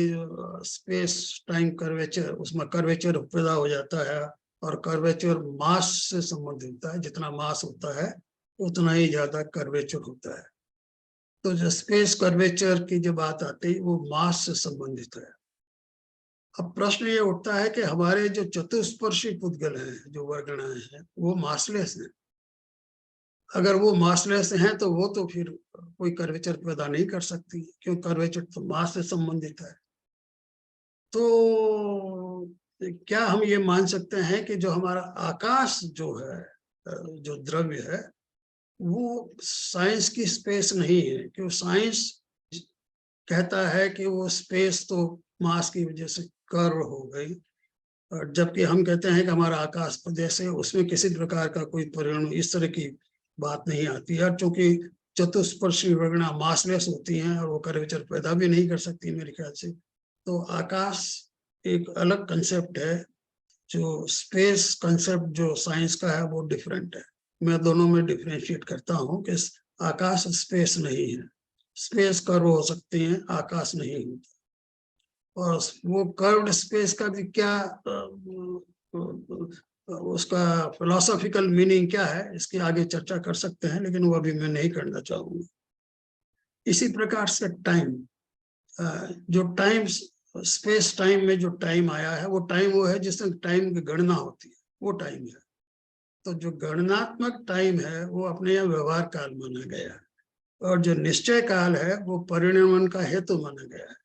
स्पेस टाइम कर्वेचर, उसमें कर्वेचर पैदा हो जाता है, और कर्वेचर मास से संबंधित होता है। जितना मास होता है उतना ही ज्यादा कर्वेचर होता है। तो जो स्पेस कर्वेचर की जो बात आती है वो मास से संबंधित है। अब प्रश्न ये उठता है कि हमारे जो चतुष्पर्शी पुद्गल हैं, जो वर्गणाएं हैं, वो मासलेस हैं। अगर वो मासलेस हैं तो वो तो फिर कोई कर्वेचर पैदा नहीं कर सकती, क्योंकि कर्वेचर तो मास से संबंधित है। तो क्या हम ये मान सकते हैं कि जो हमारा आकाश जो है, जो द्रव्य है, वो साइंस की स्पेस नहीं है? क्योंकि साइंस कहता है कि वो स्पेस तो मास की वजह से कर्व हो गई, और जबकि हम कहते हैं कि हमारा आकाश प्रदेश है, उसमें किसी प्रकार का कोई परिणाम, इस तरह की बात नहीं आती है। चूंकि चतुष्पर्शी वर्गणा मासलेस होती हैं और वो कर्वेचर पैदा भी नहीं कर सकती मेरे ख्याल से। तो आकाश एक अलग कंसेप्ट है, जो स्पेस कंसेप्ट जो साइंस का है वो डिफरेंट है। मैं दोनों में डिफरेंशिएट करता हूँ कि आकाश स्पेस नहीं है, स्पेस कर्व हो सकती है, आकाश नहीं होता। और वो कर्व्ड स्पेस का भी क्या उसका फिलोसॉफिकल मीनिंग क्या है, इसकी आगे चर्चा कर सकते हैं, लेकिन वो अभी मैं नहीं करना चाहूंगा। इसी प्रकार से टाइम, जो टाइम, स्पेस टाइम में जो टाइम आया है, वो टाइम वो है जिसमें टाइम की गणना होती है, वो टाइम है। तो जो गणनात्मक टाइम है वो अपने यहाँ व्यवहार काल माना गया है, और जो निश्चय काल है वो परिणमन का हेतु माना गया है।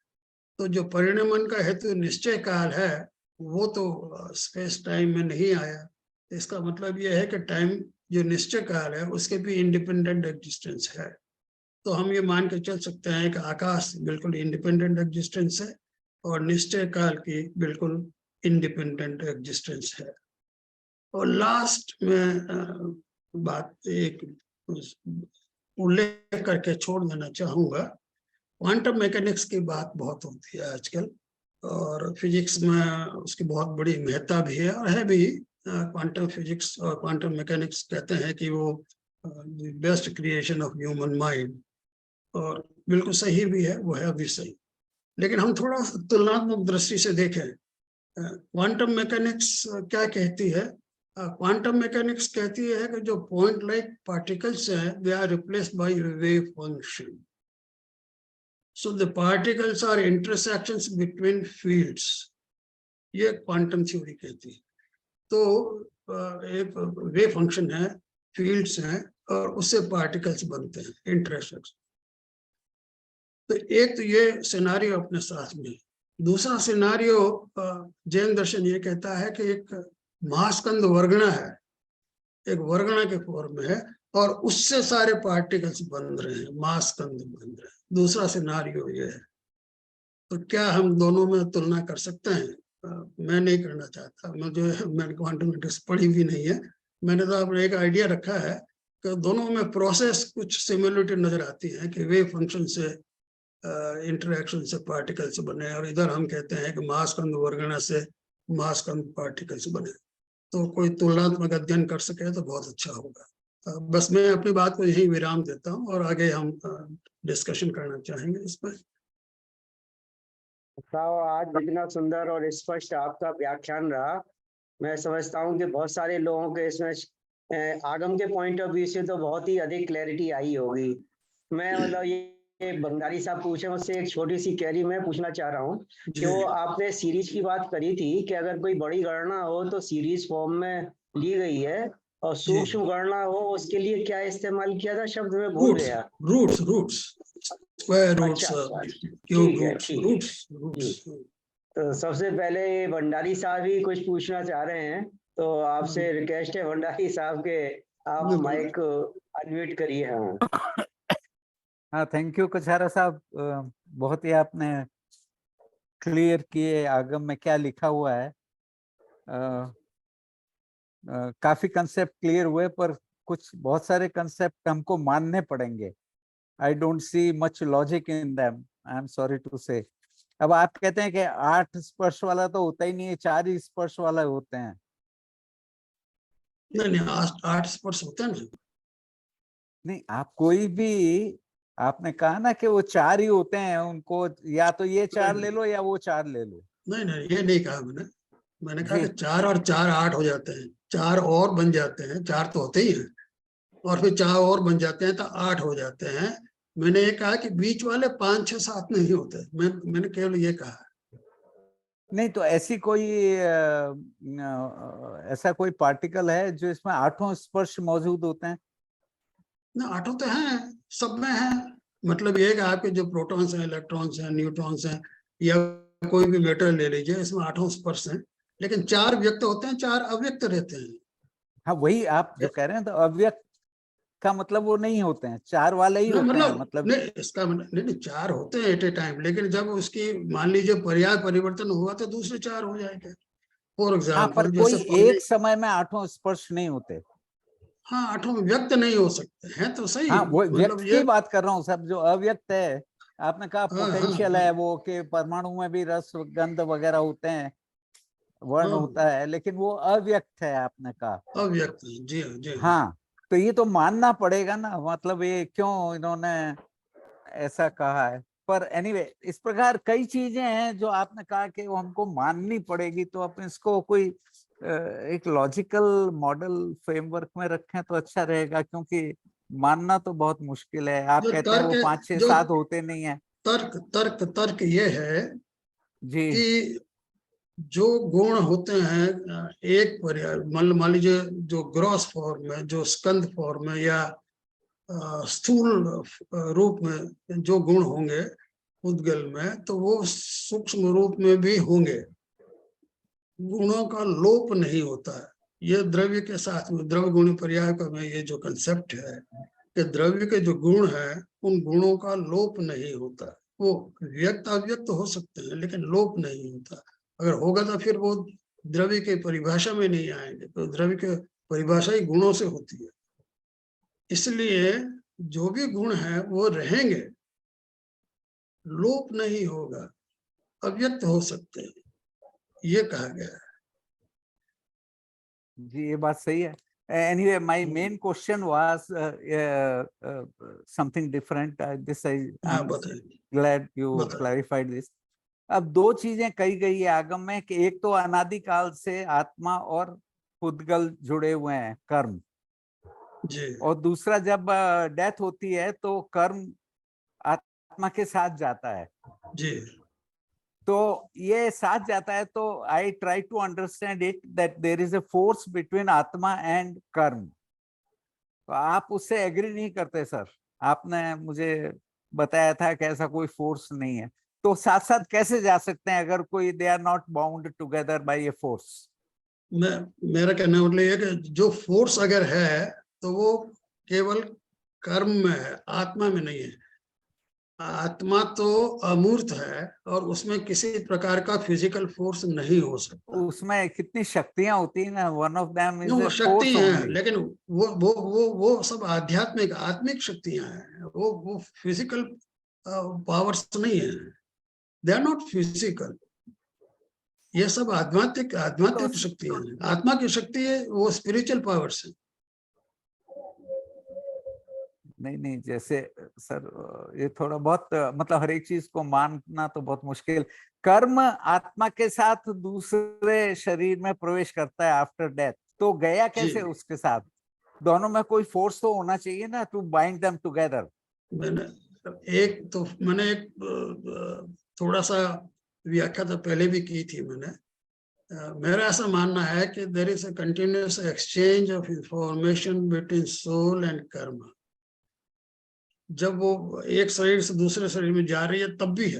तो जो परिणमन का हेतु निश्चय काल है वो तो स्पेस टाइम में नहीं आया। इसका मतलब यह है कि टाइम जो निश्चय काल है उसके भी इंडिपेंडेंट एग्जिस्टेंस है। तो हम ये मान के चल सकते हैं कि आकाश बिल्कुल इंडिपेंडेंट एग्जिस्टेंस है और निश्चय काल की बिल्कुल इंडिपेंडेंट एग्जिस्टेंस है। और लास्ट में बात एक उल्लेख करके छोड़ देना चाहूंगा। क्वांटम मैकेनिक्स की बात बहुत होती है आजकल, और फिजिक्स में उसकी बहुत बड़ी महत्ता भी है, और है भी। क्वांटम फिजिक्स और क्वांटम मैकेनिक्स कहते हैं कि वो best creation of human mind, और बिल्कुल सही भी है, वो है भी सही। लेकिन हम थोड़ा तुलनात्मक दृष्टि से देखें, क्वांटम मैकेनिक्स क्या कहती है? क्वांटम मैकेनिक्स कहती है कि जो पॉइंट लाइक पार्टिकल्स हैं, they are replaced by wave function. So the particles are intersections between fields, ये क्वांटम थ्योरी कहती है। तो एक वेव फंक्शन है, फील्ड्स हैं, और उससे पार्टिकल्स बनते हैं, इंटरसेक्शन। तो एक तो ये सिनारियो अपने साथ में। दूसरा सिनारियो, जैन दर्शन ये कहता है कि एक महास्कंद वर्गणा है, एक वर्गणा के फॉर्म में है, और उससे सारे पार्टिकल्स बन रहे हैं, महास्कंद बन रहे हैं। दूसरा सिनारियो ये है। तो क्या हम दोनों में तुलना कर सकते हैं? मैं नहीं करना चाहता, मैंने क्वांटम मैकेनिक्स पढ़ी भी नहीं है। मैंने तो अपने एक आइडिया रखा है कि दोनों में प्रोसेस कुछ सिमिलरिटी नजर आती है, कि वेव फंक्शन से इंटरेक्शन से पार्टिकल्स बने, और इधर हम कहते हैं कि महास्कंद वर्गणा से महास्कंद पार्टिकल्स बने। तो कोई तुलनात्मक अध्ययन कर सके तो बहुत अच्छा होगा। बस मैं अपनी बात को यही विराम देता हूँ और आगे हम डिस्कशन करना चाहेंगे इस पर। साहब आज जितना सुंदर और स्पष्ट आपका व्याख्यान रहा, मैं समझता हूँ कि बहुत सारे लोगों के इसमें आगम के पॉइंट ऑफ व्यू से तो बहुत ही अधिक क्लैरिटी आई होगी। मैं मतलब ये बंगाली साहब पूछे मुझसे एक छोटी सी क्वेरी मैं पूछना चाह रहा हूँ कि वो आपने सीरीज की बात करी थी कि अगर कोई बड़ी गणना हो तो सीरीज फॉर्म में ली गई है, और सूक्ष्म गणना हो उसके लिए क्या इस्तेमाल किया था शब्द में भूल गया। रूट्स स्क्वायर रूट्स, अच्छा, क्यूब ठीक है, रूट्स, ठीक है। रूट्स। तो सबसे पहले ये भंडारी साहब ही कुछ पूछना चाह रहे हैं, तो आपसे रिक्वेस्ट है भंडारी साहब के आप माइक अनम्यूट करिए। हाँ हाँ, थैंक यू कछारा साहब, बहुत ही आपने क्लियर किए आगम में क्या लिखा हुआ है। काफी कंसेप्ट क्लियर हुए, पर कुछ बहुत सारे कंसेप्ट हमको मानने पड़ेंगे। I don't see much logic in them, I am sorry to say. अब आप कहते हैं कि 8 स्पर्श वाला तो होता ही नहीं है, 4 ही स्पर्श वाला होते हैं। नहीं, 8 स्पर्श होते हैं ना। नहीं, आप कोई भी, आपने कहा ना कि वो 4 ही होते हैं, उनको या तो ये 4 ले लो या वो 4 ले लो। नहीं, ये नहीं कहा मैंने कहा जी। कि 4 और 4 8 हो जाते हैं, 4 और बन जाते हैं, 4 तो होते ही हैं, और फिर 4 और बन जाते हैं तो 8 हो जाते हैं। मैंने ये कहा कि बीच वाले 5 6 7 नहीं होते, मैंने केवल ये कहा। नहीं तो ऐसी कोई ऐसा कोई पार्टिकल है जो इसमें 8 स्पर्श मौजूद होते हैं? ना, 8 तो हैं, सब में है। मतलब ये कि आपके जो प्रोटॉन्स हैं, इलेक्ट्रॉन्स हैं, न्यूट्रॉन्स हैं, या कोई भी मेटर ले लीजिए, इसमें 8 स्पर्श हैं, लेकिन 4 व्यक्त होते हैं, 4 अव्यक्त रहते हैं। हाँ, वही आप जो कह रहे हैं, तो अव्यक्त का मतलब वो नहीं होते हैं, 4 वाले ही ना, होते हैं, मतलब मतलब नहीं, इसका नहीं, 4 होते हैं एट ए टाइम, लेकिन जब उसकी मान लीजिए पर्याय परिवर्तन हुआ तो दूसरे 4 हो जाएंगे। फॉर हाँ, पर एग्जाम्पल कोई जैसे पहले, एक समय में 8 स्पर्श नहीं होते। हाँ, 8 व्यक्त नहीं हो सकते हैं तो सही, हाँ, वो मतलब व्यक्त ये, की बात कर रहा हूँ सब, जो अव्यक्त है आपने कहा हाँ हाँ पोटेंशियल हाँ है वो, कि परमाणु में भी रस गंध वगैरह होते हैं, वर्ण हाँ, होता है, लेकिन वो अव्यक्त है आपने कहा। अव्यक्त है, जी हाँ, जी हाँ। हाँ, तो ये तो मानना पड़ेगा ना, मतलब ये क्यों इन्होंने ऐसा कहा है। पर एनीवे, इस प्रकार कई चीजें हैं जो आपने कहा कि वो हमको माननी पड़ेगी, तो अपन इसको कोई एक लॉजिकल मॉडल फ्रेमवर्क में रखें तो अच्छा रहेगा, क्योंकि मानना तो बहुत मुश्किल है। आप जो कहते हैं वो तर्क 5 6 जो 7 होते नहीं है। तर्क तर्क तर्क ये है जी। कि जो गुण होते हैं एक पर्याय, मान लीजिए जो ग्रॉस फॉर्म में, जो स्कंद फॉर्म में, या स्थूल रूप में जो गुण होंगे उद्गल में, तो वो सूक्ष्म रूप में भी होंगे। गुणों का लोप नहीं होता है। ये द्रव्य के साथ में द्रव्य गुण पर्याय का में ये जो कंसेप्ट है कि द्रव्य के जो गुण है उन गुणों का लोप नहीं होता। वो व्यक्त अव्यक्त हो सकते हैं लेकिन लोप नहीं होता। अगर होगा तो फिर वो द्रव्य के परिभाषा में नहीं आएंगे, तो द्रव्य के परिभाषा ही गुणों से होती है। इसलिए जो भी गुण है वो रहेंगे, लोप नहीं होगा, अव्यक्त हो सकते हैं, ये कहा गया है। जी, ये बात सही है। Anyway, my main question was something different. This हाँ, I'm बताइए glad you बताइए। clarified this. अब 2 चीजें कही गई है आगम में, कि एक तो अनादिकाल से आत्मा और उद्गल जुड़े हुए हैं, कर्म, जी और दूसरा जब डेथ होती है तो कर्म आत्मा के साथ जाता है। जी तो ये साथ जाता है, तो I try to understand it that there is a force between atma and karma. तो आप उससे एग्री नहीं करते सर? आपने मुझे बताया था कि ऐसा कोई फोर्स नहीं है, तो साथ साथ कैसे जा सकते हैं अगर कोई they are not bound together by a force? मैं मेरा कहना मतलब ये है कि जो फोर्स अगर है तो वो केवल कर्म में है, आत्मा में नहीं है। आत्मा तो अमूर्त है और उसमें किसी प्रकार का फिजिकल फोर्स नहीं हो सकता। उसमें कितनी शक्तियां होती है ना, वन ऑफ देम इज वो ए शक्ति फोर्स है, ओनली। लेकिन वो सब आध्यात्मिक आत्मिक शक्तियां हैं। वो फिजिकल पावर्स नहीं है, दे आर नॉट फिजिकल। ये सब आध्यात्मिक आध्यात्मिक तो- शक्तियां हैं। आत्मा की शक्ति है वो स्पिरिचुअल पावर्स है। नहीं नहीं, जैसे सर ये थोड़ा बहुत मतलब हर एक चीज को मानना तो बहुत मुश्किल। कर्म आत्मा के साथ दूसरे शरीर में प्रवेश करता है आफ्टर डेथ, तो गया कैसे उसके साथ? दोनों में कोई फोर्स तो होना चाहिए ना टू बाइंड देम टुगेदर। मैंने एक थोड़ा सा व्याख्या तो पहले भी की थी मैंने। मेरा ऐसा मानना है कि there is a continuous exchange of information between soul and karma. जब वो एक शरीर से दूसरे शरीर में जा रही है तब भी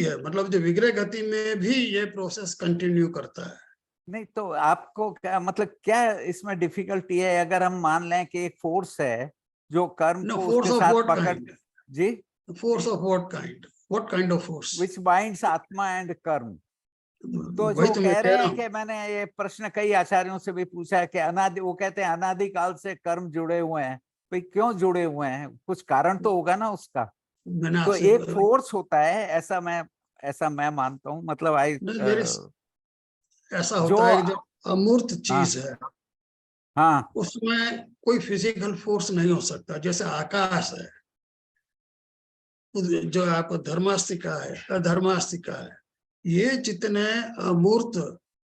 है, मतलब जो विग्रह गति में भी ये प्रोसेस कंटिन्यू करता है। नहीं तो आपको क्या मतलब, क्या इसमें डिफिकल्टी है अगर हम मान लें कि एक फोर्स है जो कर्म नो, को फोर्स उसके ऑफ साथ व्हाट पकड़ काइंड? जी, force of what kind of force? Which binds atma and karma. तो वही जो तो मैं कह कह रहे रहा हैं हूँ। कि मैंने ये प्रश्न कई आचार्यों से भी पूछा है कि अनादि, वो कहते हैं अनादिकाल से कर्म जुड़े हुए हैं। भाई क्यों जुड़े हुए हैं? कुछ कारण तो होगा ना उसका। मैंने तो आपसे एक फोर्स होता है, ऐसा मैं मानता हूँ। मतलब ऐसा जो होता है कि जो अमूर्त हाँ चीज है हाँ उसमें कोई फिजिकल फोर्स नहीं हो सकता। जैसे आकाश है, जो आपको धर्मास्तिका है, अधर्मास्तिका है, ये जितने अमूर्त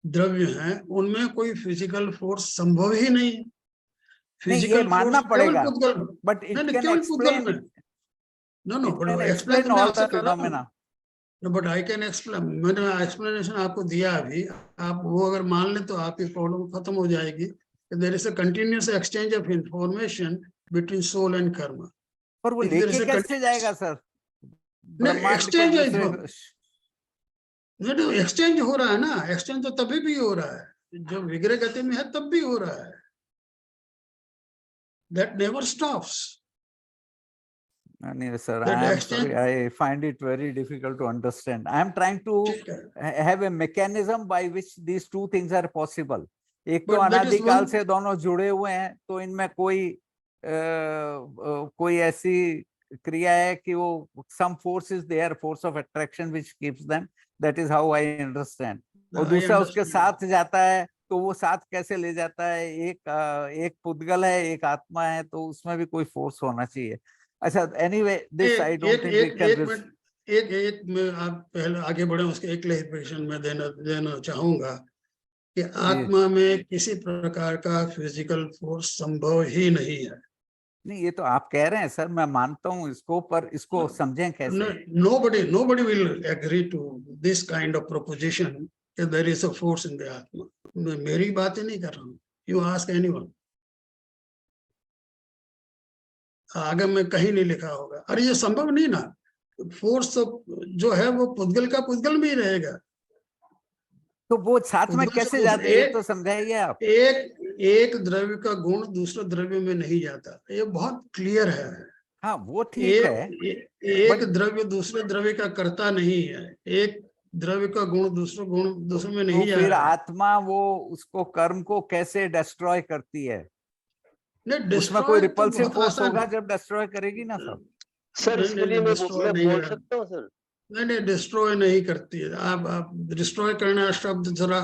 द्रव्य हैं उनमें कोई फिजिकल फोर्स संभव ही नहीं है। नहीं, ये फिजिकल फोर्स मानना केवल पड़ेगा, पुद्गल में। बट नहीं इट नहीं, कैन केवल पुद्गल एक्सप्लेन, में। No, it but can explain तो एक्सप्लेन मैं ऑल आपसे द कर रहा हूँ। Phenomena. But I can explain, मैंने एक्सप्लेनेशन आपको दिया अभी। आप वो अगर मान लें तो आपकी प्रॉब्लम खत्म हो जाएगी। There is a continuous exchange of information between soul and karma. पर वो इफ देयर लेके इज अ कैसे जाएगा सर नहीं, ब्रह्मांड के एक्सचेंज है दूसरे? नहीं तो एक्सचेंज हो रहा है ना। एक्सचेंज तो तभी भी हो रहा है जब विग्रह गति में है, तब भी हो रहा है। That never stops. नहीं sir, that I am sorry, exchange. I find it very difficult to understand. I am trying to ठीक है, have a mechanism by which these two things are possible. एक तो बट दैट इज अनादिकाल one. से दोनों जुड़े हुए हैं, तो इनमें कोई ऐसी क्रिया है कि वो some force is there, force of attraction which keeps them. That is how I understand. और आई दूसरा उसके अंडरस्टैंड। साथ जाता है, तो वो साथ कैसे ले जाता है? एक पुद्गल है, एक आत्मा है, तो उसमें भी कोई फोर्स होना चाहिए। अच्छा, एनीवे दिस आई एक डोंट एक थिंक वी एक कैन। एक मिनट, एक एक में आप पहले आगे बढ़े उसके एक क्लैरिफिकेशन में देना चाहूंगा कि जी आत्मा में किसी प्रकार का फिजिकल फोर्स संभव ही नहीं है। नहीं, ये तो आप कह रहे हैं सर, मैं मानता हूँ इसको, पर इसको समझें कैसे? Nobody will agree to this kind of proposition that there is a force in the आत्मा। मैं मेरी बात ही नहीं कर रहा हूँ। You ask anyone। आगे में कहीं नहीं लिखा होगा। अरे ये संभव नहीं ना। फोर्स जो है वो पुद्गल का पुद्गल में ही रहेगा। तो वो साथ में पुद्गल से कैसे दूसरे जाते हैं, ये तो समझाइए आप। एक द्रव्य का गुण दूसरे द्रव्य में नहीं जाता। ये बहुत क्लियर है। हाँ वो ठीक है, एक बट द्रव्य दूसरे द्रव्य का कर्ता नहीं है। एक द्रव्य का गुण दूसरे में तो नहीं जा फिर रहा है। आत्मा वो उसको कर्म को कैसे डिस्ट्रॉय करती है? नहीं, उसमें कोई डिस्ट्रॉय तो रिपल्सिव बहुत फोर्स आसान होगा है। जब डिस्ट्रॉय करेगी ना सर। सर इसके लिए डिस्ट्रॉय मैं नहीं बोल है। सकता हूँ सर? नहीं, डिस्ट्रॉय नहीं करती है। आप डिस्ट्रॉय करना शब्द जरा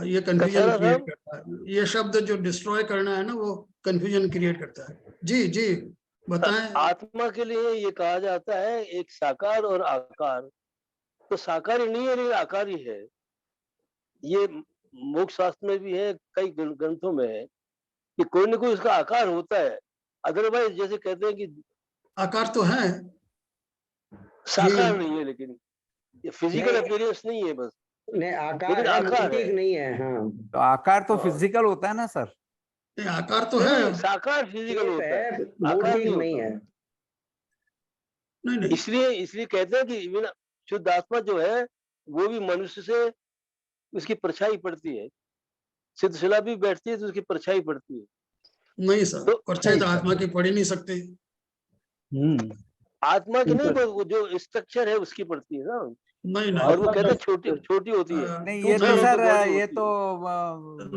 ये कंफ्यूजन कसारा क्रिएट साहब, करता है। ये शब्द जो डिस्ट्रॉय करना है ना, वो कंफ्यूजन क्रिएट करता है। जी जी, बताएं। आत्मा के लिए ये कहा जाता है एक साकार और आकार। तो साकार ही नहीं है, लेकिन आकार ही है। ये मोक्ष शास्त्र में भी है, कई ग्रंथों में है कि कोई ना कोई उसका आकार होता है। अदरवाइज जैसे कहते हैं कि आकार तो है साकार ये। नहीं है, लेकिन ये फिजिकल नहीं अपीयरेंस नहीं है बस, नहीं, आकार लेकिन है, आकार भौतिक है। नहीं है। हाँ, तो आकार तो फिजिकल होता है ना सर। नहीं, आकार तो नहीं है। नहीं, साकार फिजिकल शेप होता है, है, आकार भौतिक नहीं नहीं होता। है। नहीं नहीं, इसलिए कहते हैं कि इवन शुद्ध आत्मा जो है वो भी मनुष्य से उसकी परछाई पड़ती है। सिद्धशिला भी बैठती है तो उसकी परछाई पड़ती है। नहीं सर, तो परछाई तो आत्मा की पड़ ही नहीं सकती। आत्मा की नहीं, वो जो स्ट्रक्चर है उसकी पड़ती है ना। नहीं नहीं, और वो कहते हैं छोटी छोटी होती है। नहीं टू ये तो Man of sir, the body ये होती तो है।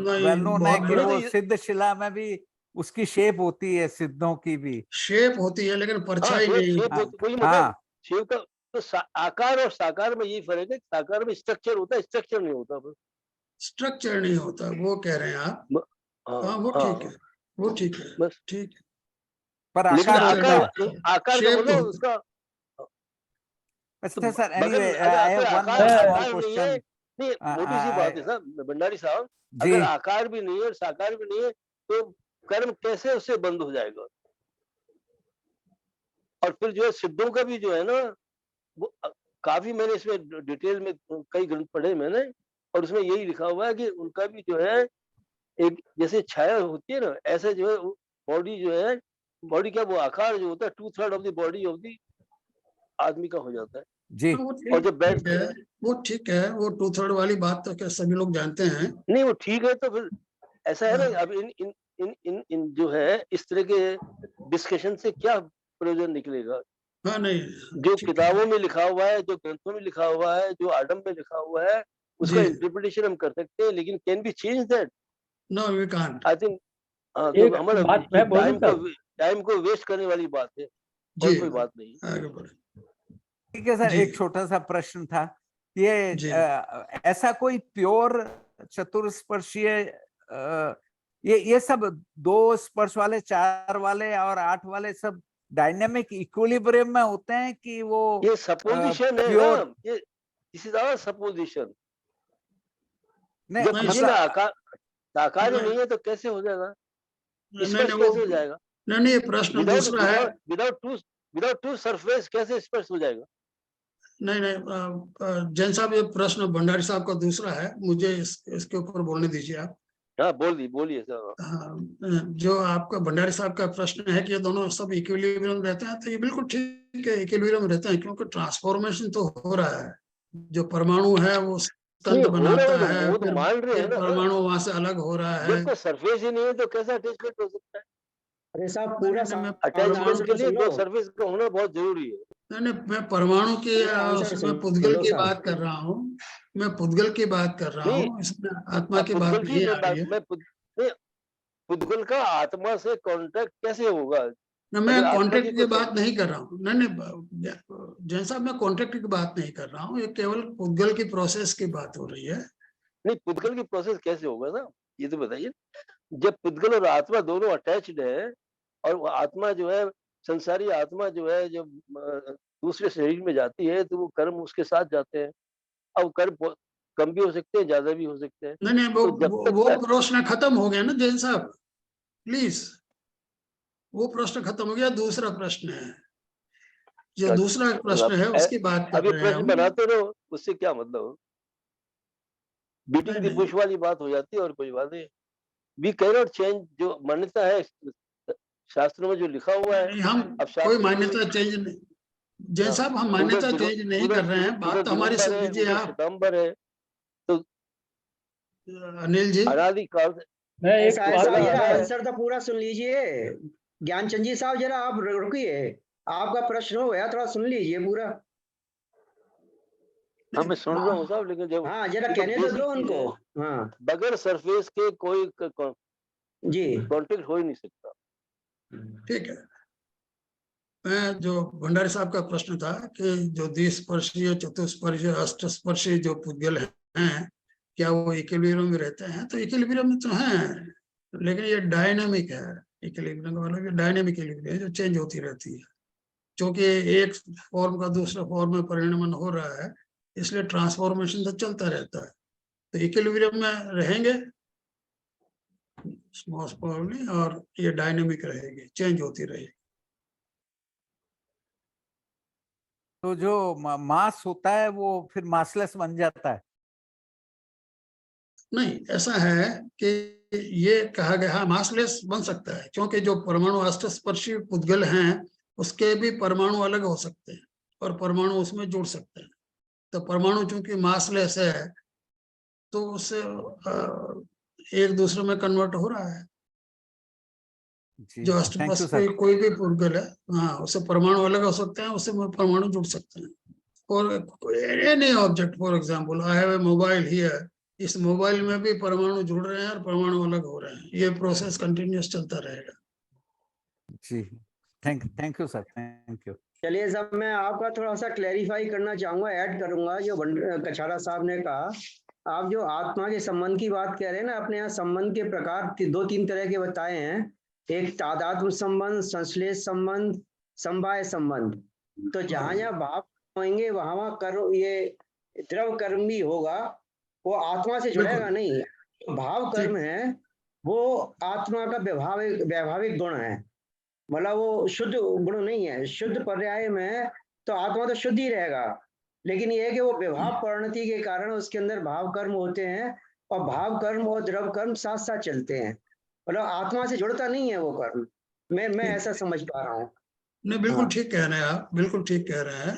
वेल नहीं, नोन है बहुत कि बड़ा वो नहीं, सिद्ध शिला में भी उसकी शेप होती है, सिद्धों की भी। शेप होती है लेकिन हाँ परछाई शेप नहीं। शेप हाँ होती, वही मतलब हाँ, शेप का तो आकार और साकार में यही फर्क है, साकार में स्ट्रक्चर होता है, स्ट्रक्चर नहीं होता बस। स्ट्रक्चर नहीं होता, वो कह रहे हैं आप। हाँ वो ठीक है, वो ठीक है, बस। ठीक है। पर लेकिन आकार होता है। आकार का शेप मतलब तो उसका अच्छा सर, मगर एनीवे अगर आई कोई हैव वन आकार मोर स्मॉल आकार नहीं है, क्वेश्चन। नहीं मोटी सी बात है साहब भंडारी साहब, जी अगर आकार भी नहीं है साकार भी नहीं है तो कर्म कैसे उससे बंद हो जाएगा? और फिर जो है सिद्धों का भी जो है ना वो काफी मैंने इसमें डिटेल में कई ग्रंथ पढ़े मैंने, और उसमें यही लिखा हुआ है कि उनका भी जो है एक जैसे छाया होती है ना, ऐसे जो है बॉडी जो है, बॉडी क्या वो आकार जो होता है 2/3 of the body of the आदमी का हो जाता है। जी हाँ, वो और जब बैठ ठीक है, वो ठीक है, वो 2/3 वाली बात तो क्या सभी लोग जानते हैं। नहीं वो ठीक है, तो फिर ऐसा है ना, हाँ। अब इन जो है इस तरह के डिस्कशन से क्या प्रयोजन निकलेगा? हाँ नहीं, जो ठीक है। किताबों में लिखा हुआ है, जो ग्रंथों में लिखा हुआ है, जो आडम में लिखा हुआ है, उसका जी, इंटरप्रिटेशन हम कर सकते हैं, लेकिन can be change that? No we can't. I think हाँ, तो एक हमारा बात मैं बोलूं टाइम को वेस्ट करने वाली बात है, जी, और कोई बात नहीं। आगे बढ़े। ठीक है सर, जी। एक छोटा सा प्रश्न था, ये जी। ऐसा कोई प्योर चतुर्स्पर्शीय ये सब 2 स्पर्श वाले, 4 वाले और 8 वाले सब डायनेमिक इक्विलिब्रियम में होते हैं कि वो ये सपोजिशन है प्योर? ना, ये दिस इज आवर सपोजिशन। नहीं जब नहीं, कभी ना मतलब आकार ही नहीं, नहीं है तो कैसे हो जाएगा, नहीं, स्पर्श नहीं, कैसे हो जाएगा? नहीं, ये प्रश्न दूसरा है। विदाउट टू सरफेस कैसे स्पर्श हो जाएगा? नहीं नहीं, जैन साहब, ये प्रश्न भंडारी साहब का दूसरा है, मुझे इसके ऊपर बोलने दीजिए आप। हाँ बोलिए सर। हाँ, जो आपका भंडारी साहब का प्रश्न है कि ये दोनों सब इक्विलिब्रियम रहते हैं, तो ये बिल्कुल ठीक है, इक्विलिब्रियम रहते हैं, क्योंकि ट्रांसफॉर्मेशन तो हो रहा है। जो परमाणु है वो नहीं स्कंद हो रहा बनाता है, है, वो तो मान रहे फिर हैं ना, परमाणु वहां से अलग हो रहा है। जब कोई सरफेस ही नहीं है तो कैसा अटैचमेंट हो सकता है? अरे साहब पूरा नहीं, मैं अटैचमेंट के तो लिए सुन दो लो। सरफेस का होना बहुत जरूरी है। नहीं, मैं परमाणु की पूरा आंसर उसमें सुन पुद्गल लो की साहब। बात कर रहा हूँ। मैं पुद्गल की बात कर रहा नहीं, हूँ, इसमें आत्मा अब की बात पुद्गल की नहीं आ रही है। नहीं, पुद्गल का आत्मा से कांटेक्ट कैसे होगा? न, मैं अगर आत्मा कॉन्ट्रैक्ट की कोई बात नहीं कर रहा हूँ। नहीं, जैन साहब, मैं कॉन्ट्रैक्ट की बात नहीं कर रहा हूँ, ये केवल पुद्गल की प्रोसेस की बात हो रही है। नहीं, पुद्गल की प्रोसेस कैसे होगा ना, ये तो बताइए। जब पुद्गल और आत्मा दोनों अटैच्ड है, और वो आत्मा जो है, संसारी आत्मा जो है, जब दूसरे शरीर में जाती है तो वो कर्म उसके साथ जाते हैं। अब कर्म कम भी हो सकते हैं, ज्यादा भी हो सकते हैं। नहीं, तो जब वो तक प्रश्न खत्म हो गया ना जैन साहब, प्लीज। वो प्रश्न खत्म हो गया, दूसरा प्रश्न है। जो दूसरा प्रश्न है उसकी बात कर अभी रहे हैं प्रश्न हम। बनाते रहो, उससे क्या मतलब? बीटिंग नहीं दी नहीं, बुश वाली बात हो जाती है, और कोई बात नहीं। वी कैन नॉट चेंज जो मान्यता है शास्त्रों में जो लिखा हुआ है। नहीं, हम अब कोई शास्त्र मान्यता चेंज नहीं, जैन साहब, हम मान्यता चेंज नहीं कर रहे हैं, बात उधर तो हमारी दिगंबर सुन है, लीजिए उधर आप। श्वेतांबर है, तो अनिल जी, अनादि काल से मैं एक ऐसा बात ऐसा चला जरा आ रहा है। आंसर तो पूरा सुन लीजिए। ज्ञानचंद जी साहब जरा आप रुकिए, आपका प्रश्न हो गया, थोड़ा सुन लीजिए पूरा। हाँ मैं सुन रहा हूँ साहब, लेकिन जब हाँ जरा ये तो कहने तो बेसिक दो चीज उनको। है, हाँ बगैर सरफेस के कोई जी कांटेक्ट हो ही नहीं सकता। ठीक है। मैं जो भंडारी साहब का प्रश्न था कि जो द्विस्पर्शीय, चतुस्पर्शीय, अष्टस्पर्शीय जो पुद्गल हैं, क्या वो इक्विलिब्रियम में रहते हैं? तो इक्विलिब्रियम में तो हैं, लेकिन ये डायनामिक है। इक्विलिब्रियम का मतलब डायनामिक इक्विलिब्रियम जो चेंज होती रहती है, क्योंकि एक फॉर्म का दूसरा फॉर्म में परिणमन हो रहा है, इसलिए ट्रांसफॉर्मेशन तो चलता रहता है। तो इक्विलिब्रियम में रहेंगे मोस्ट प्रोबेबली, और ये डायनेमिक रहेगी, चेंज होती रहेगी। तो जो मास होता है वो फिर मासलेस बन जाता है? नहीं, ऐसा है कि ये कहा गया मासलेस बन सकता है, क्योंकि जो परमाणु अष्टस्पर्शी पुद्गल हैं उसके भी परमाणु अलग हो सकते हैं, और परमाणु उसमें जुड़ सकते हैं। तो परमाणु चूंकि मासलेस है, तो उससे एक दूसरे में कन्वर्ट हो रहा है। जी, जो थैंक यू अष्टस्पर्शी सर। कोई भी पुद्गल है, हाँ, उससे परमाणु अलग हो सकते हैं, उससे परमाणु जुड़ सकते हैं। और any object, for example I have a mobile here, इस मोबाइल में भी परमाणु जुड़ रहे हैं और परमाणु अलग हो रहे हैं। ये प्रोसेस कंटिन्यूअस चलता रहेगा। जी, thank you sir, thank you. चलिए साहब, मैं आपका थोड़ा सा क्लेरिफाई करना चाहूंगा, ऐड करूंगा जो कछाड़ा साहब ने कहा। आप जो आत्मा के संबंध की बात कह रहे हैं ना, अपने यहाँ संबंध के प्रकार 2-3 तरह के बताए हैं। एक तादात्म्य संबंध, संश्लेष संबंध, समवाय संबंध। तो जहां जहां भाव होंगे वहां वहां कर्म, ये द्रव कर्म भी होगा, वो आत्मा से जुड़ेगा बिल्कुल। नहीं। तो भाव कर्म है वो आत्मा का वैभाविक गुण है, मतलब वो शुद्ध गुण नहीं है। शुद्ध पर्याय में तो आत्मा तो शुद्ध ही रहेगा, लेकिन ये है कि वो विभाव परिणति के कारण उसके अंदर भाव कर्म होते हैं, और भाव कर्म और द्रव कर्म साथ साथ चलते हैं, मतलब आत्मा से जुड़ता नहीं है वो कर्म। मैं ऐसा समझ पा रहा हूँ। नहीं, बिल्कुल हाँ। ठीक कह रहे हैं आप, बिल्कुल ठीक कह रहे हैं।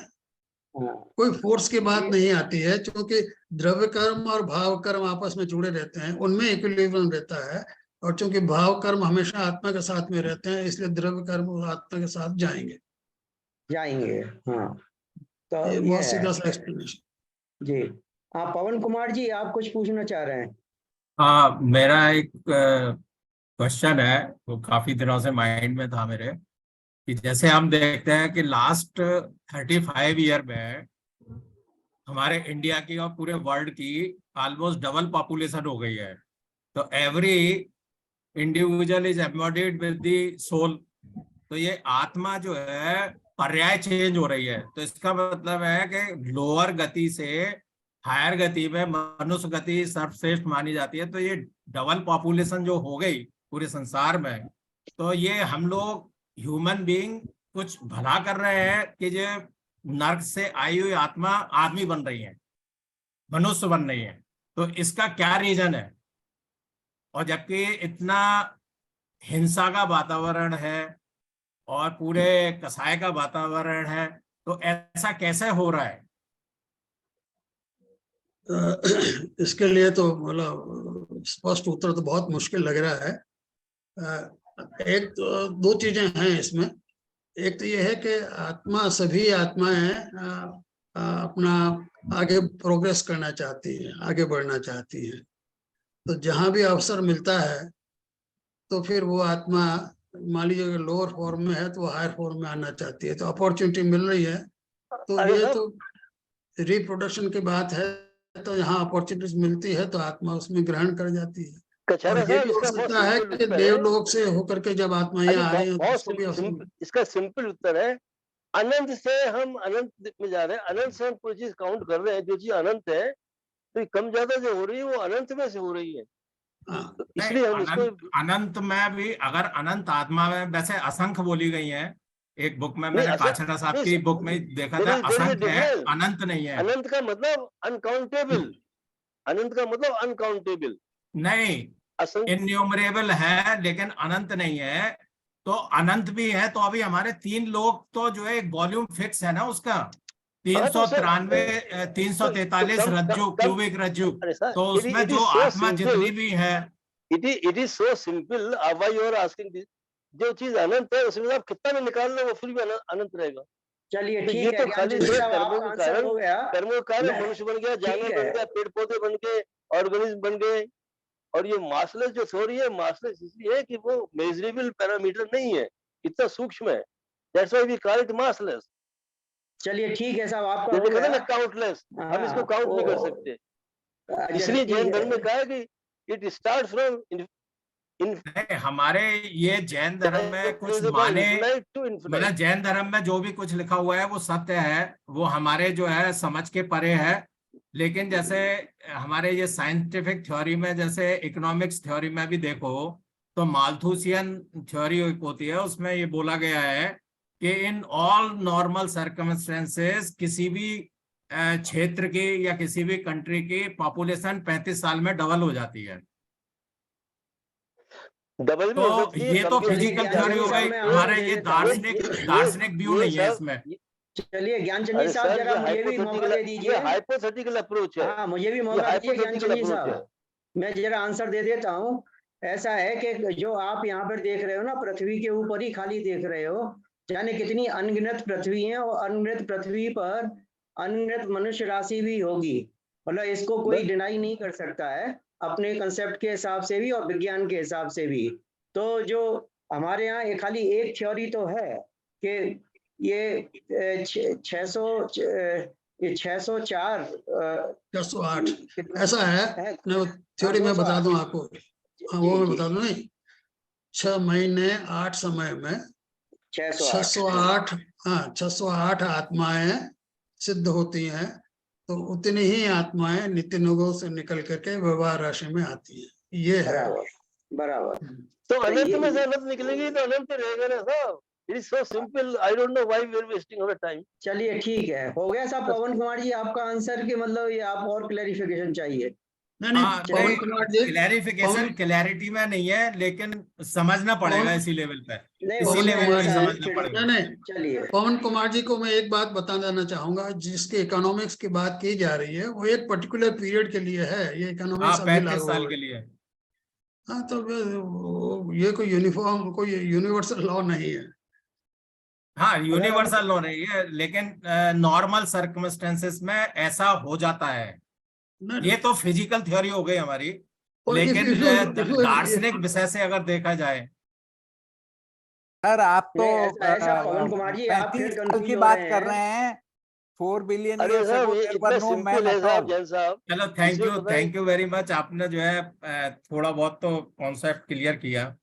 हाँ। कोई फोर्स की बात नहीं आती है, क्योंकि द्रव्य कर्म और भाव कर्म आपस में जुड़े रहते हैं, उनमें इक्विलिब्रियम रहता है। और चूंकि भाव कर्म हमेशा आत्मा के साथ में रहते हैं, इसलिए द्रव्य कर्म आत्मा के साथ जाएंगे। हाँ, तो ये ये बहुत है सीधा सा एक्सप्लेनेशन। जी। हाँ, पवन कुमार जी, आप कुछ पूछना चाह रहे हैं? हाँ, मेरा एक क्वेश्चन है, वो काफी दिनों से माइंड में था मेरे, कि जैसे हम देखते हैं कि लास्ट 35 ईयर में हमारे इंडिया की और पूरे वर्ल्ड की ऑलमोस्ट डबल पॉपुलेशन हो गई है। तो every individual is embodied with the soul. तो ये आत्मा जो है पर्याय चेंज हो रही है। तो इसका मतलब है कि लोअर गति से हायर गति में मनुष्य गति सर्वश्रेष्ठ मानी जाती है। तो ये डबल पॉपुलेशन जो हो गई पूरे संसार में, तो ये हम लोग ह्यूमन बीइंग कुछ भला कर रहे हैं कि जो नर्क से आई हुई आत्मा आदमी बन रही है, मनुष्य बन रही है। तो इसका क्या रीजन है? और जबकि इतना हिंसा का वातावरण है और पूरे कसाई का वातावरण है, तो ऐसा कैसे हो रहा है? इसके लिए तो मतलब स्पष्ट उत्तर तो बहुत मुश्किल लग रहा है। एक तो दो चीजें हैं इसमें। एक तो ये है कि आत्मा, सभी आत्माएं अपना आगे प्रोग्रेस करना चाहती हैं, आगे बढ़ना चाहती हैं। तो जहां भी अवसर मिलता है तो फिर वो आत्मा, मान लीजिए अगर लोअर फॉर्म में है तो वो हायर फॉर्म में आना चाहती है। तो अपॉर्चुनिटी मिल रही है, तो अरे ये साहब, तो रिप्रोडक्शन की बात है। तो यहाँ अपॉर्चुनिटीज मिलती है तो आत्मा उसमें ग्रहण कर जाती है। और कछाड़ा ये साहब, भी हो इसका बहुत सकता है सिंपल कि उत्तर है। देवलोक से होकर के जब आत्माएं अरे आ रही हैं तो बहुत उसको भी अवसर सिंपल, इसका सिंपल उत्तर है, अनंत से हम अनंत में जा रहे हैं। अनंत से हम कोई चीज काउंट कर रहे हैं, जो चीज अनंत है, तो ये कम ज्यादा जो हो रही है वो अनंत में से हो रही है। हाँ, तो नहीं, इसलिए हम इसको अनंत अनंत में भी अगर अनंत आत्मा में वैसे असंख्य बोली गई है। एक बुक में नहीं मैंने असर काचरा साहब नहीं, की बुक में देखा था, देयर इज असंख्य है, डिफरेंस। अनंत नहीं है। अनंत का मतलब अनकाउंटेबल, अनंत का मतलब अनकाउंटेबल। नहीं, असंख्य इन्यूमरेबल है लेकिन अनंत नहीं है। तो अनंत भी है तो अभी हमारे 3 लोग तो जो है एक वॉल्यूम फिक्स है ना उसका, हाँ, तो सर 393 तो 343 कम रज्जु, कम क्यूबिक रज्जु। अरे सर, तो उसमें इट इज जो सो आत्मा सिंपल, जितनी भी है, it is so simple. Why you are asking this? जो चीज अनंत है उसमें आप कितना भी निकाल लो वो फिर भी अनंत रहेगा। चलिए तो ये ठीक है तो ज्ञान खाली चंद्र जो है साहब, कर्मों आपका के आंसर कारण, हो गया। कर्मों के कारण मैं मनुष्य बन गया, ठीक जानवर बन है। गया, पेड़ पौधे बन गए, ऑर्गेनिज्म बन गए। और ये मासलेस जो थ्योरी है, मासलेस इसलिए है कि वो मेजरेबल पैरामीटर नहीं है, इतना सूक्ष्म है। That's why we call it massless. चलिए ठीक है साहब, आपका जैसे हो कहते हैं गया। ना काउंटलेस, हम इसको हाँ, काउंट नहीं कर वो सकते। अच्छा इसलिए ठीक जैन धर्म ने है। कहा है कि इट स्टार्ट फ्रॉम नहीं, हमारे ये जैन धर्म में कुछ माने, इनफिनाइट टू इनफिनाइट। मतलब जैन धर्म में जो भी कुछ लिखा हुआ है वो सत्य है, वो हमारे जो है समझ के परे है। लेकिन जैसे हमारे ये साइंटिफिक थ्योरी में, जैसे इकोनॉमिक्स थ्योरी में भी देखो, तो माल्थुसियन थ्योरी होती है, उसमें ये बोला गया है कि इन ऑल नॉर्मल सर्कमस्टेंसेस किसी भी क्षेत्र की या किसी भी कंट्री की पॉपुलेशन 35 साल में डबल हो जाती है। डबल भी हो तो सकती है, ये कम तो भी हो चलिए सकती फिजिकल है, ज्ञान ज्यादा थ्योरी भी चंद्र हो हो साहब, गई, मैं सकती है। आंसर हमारे दे ये देता हूँ। दार्शनिक व्यू नहीं है सर इसमें। चलिए ज्ञान चंद्र अरे साहब, सर, जरा मुझे भी मौका दे ये दीजिए। हाइपोथेटिकल अप्रोच है, हाँ, मुझे भी ये मौका दीजिए ज्ञान हाइपोथेटिकल चंद्र अप्रोच है। साहब। मैं जरा आंसर दे देता हूँ। ऐसा है कि जो आप यहाँ पर देख रहे हो ना, पृथ्वी के ऊपर ही खाली देख रहे हो, जाने कितनी अनगिनत पृथ्वी है, और अनगिनत पृथ्वी पर अनगिनत मनुष्य राशि भी होगी। मतलब इसको कोई डिनाई नहीं कर सकता है, अपने कंसेप्ट के हिसाब से भी और विज्ञान के हिसाब से भी। तो जो हमारे यहाँ खाली एक थ्योरी तो है कि ये 604 608 ऐसा है। मैं थ्योरी में बता दूं आपको। हाँ, वो मैं बता दूं। नहीं, 6 महीने 8 समय में 608, हाँ 608 आत्माएं सिद्ध होती हैं, तो उतनी ही आत्माएं नित्य निगोह से निकल करके व्यवहार राशि में आती हैं। ये है। बराबर बराबर। तो अनंत में से अनंत निकलेगी तो अनंत रहेगा ना साहब। It is so simple, I don't know why we are wasting our time. चलिए ठीक है, हो गया साहब पवन कुमार जी आपका आंसर, कि मतलब ये आप और क्लेरिफिकेशन चाहिए? नहीं, पवन कुमार जी, क्लैरिफिकेशन क्लैरिटी में नहीं है, लेकिन समझना पड़ेगा पवन- इसी लेवल पे। नहीं इसी पवन लेवल कुमार पे जी, समझना पड़ेगा। नहीं, चलिए पवन कुमार जी को मैं एक बात बता देना चाहूंगा। जिसके इकोनॉमिक्स की बात की जा रही है वो एक पर्टिकुलर पीरियड के लिए है। ये हाँ, इकोनॉमिक्स अभी 35 लागू साल हो के गई। लिए। हाँ, तो ये कोई यूनिफॉर्म, कोई यूनिवर्सल लॉ नहीं है। हाँ, यूनिवर्सल लॉ नहीं है, लेकिन नॉर्मल सर्कमस्टेंसेस में ऐसा हो जाता है। नहीं, ये तो फिजिकल थ्योरी हो गई हमारी, और लेकिन दार्शनिक विषय से अगर देखा जाए। सर आप तो नहीं, ऐसा पवन कुमार जी, आप 35 फिर साल कंफ्यूज की हो बात रहे कर हैं। रहे हैं। 4 बिलियन अरे years साहब ago ये there इतना were no men सिंपल है at साहब all. जैन साहब। चलो, इसमें पता है- थैंक यू वेरी मच। आपने जो है थोड़ा बहुत तो कॉन्सेप्ट क्लियर किया।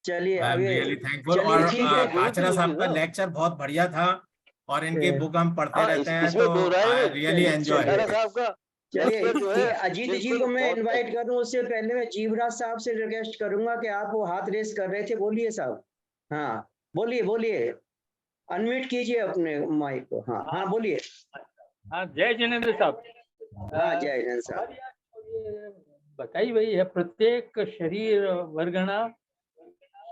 चलिए आई एम अभी रियली थैंकफुल। चलिए और ठीक है। पाचरा साहब का लेक्चर बहुत बढ़िया था, और इनकी बुक हम पढ़ते हाँ, रहते हैं, इसमें तो दो राय आई नहीं। Really enjoy. खैरा साहब का चलिए लेक्चर जो ये है अजीत जी बिल्कुल को मैं बहुत इनवाइट करूं उससे पहले मैं जीवराज साहब से रिक्वेस्ट करूंगा कि आप वो हाथ रेस कर रहे थे, बोलिए साहब। हाँ बोलिए बोलिए, अनम्यूट कीजिए अपने माइक को। हाँ हाँ बोलिए। हाँ, जय जिनेन्द्र साहब। हाँ जय हिंद साहब। हमारी आज ये बताई हुई है, प्रत्येक शरीर वर्गणा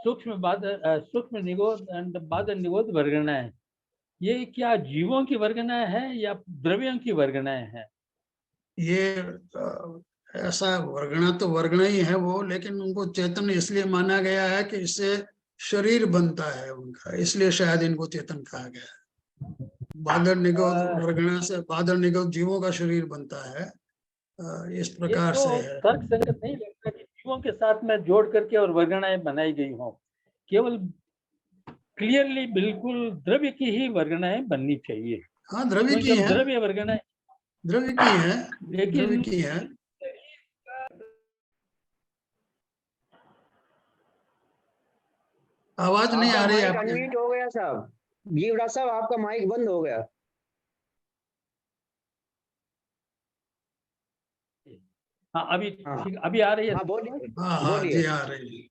सूक्ष्म निगोद एंड बादल निगोद वर्गणा है। ये क्या जीवों की वर्गणा है या द्रव्यों की वर्गणाएं हैं? ये ऐसा वर्गणा तो वर्गणा ही है वो, लेकिन उनको चेतन इसलिए माना गया है कि इससे शरीर बनता है उनका, इसलिए शायद इनको चेतन कहा गया है। बादल निगोद वर्गणा से बादल निगोद जीवों का शरीर बनता है। इस ये प्रकार से तो है। तर्क संगत नहीं लगता कि जीवों के साथ में जोड़ करके और वर्गणाएं बनाई गई हों। केवल क्लियरली बिल्कुल द्रव्य की ही वर्गणाएं बननी चाहिए, हाँ, द्रव्य क्योंकि की हम है, द्रव्य वर्गणाएं। द्रव्य की है, द्रव्य लेकिन की है। आवाज नहीं आपका आ रही माइक आपकी। अनम्यूट हो गया साहब। जीवराज साहब आपका माइक बंद हो गया। हाँ, अभी हाँ। ठीक, अभी आ रही है। हाँ बोलिए हाँ हाँ बोलिए। जी, आ रही है।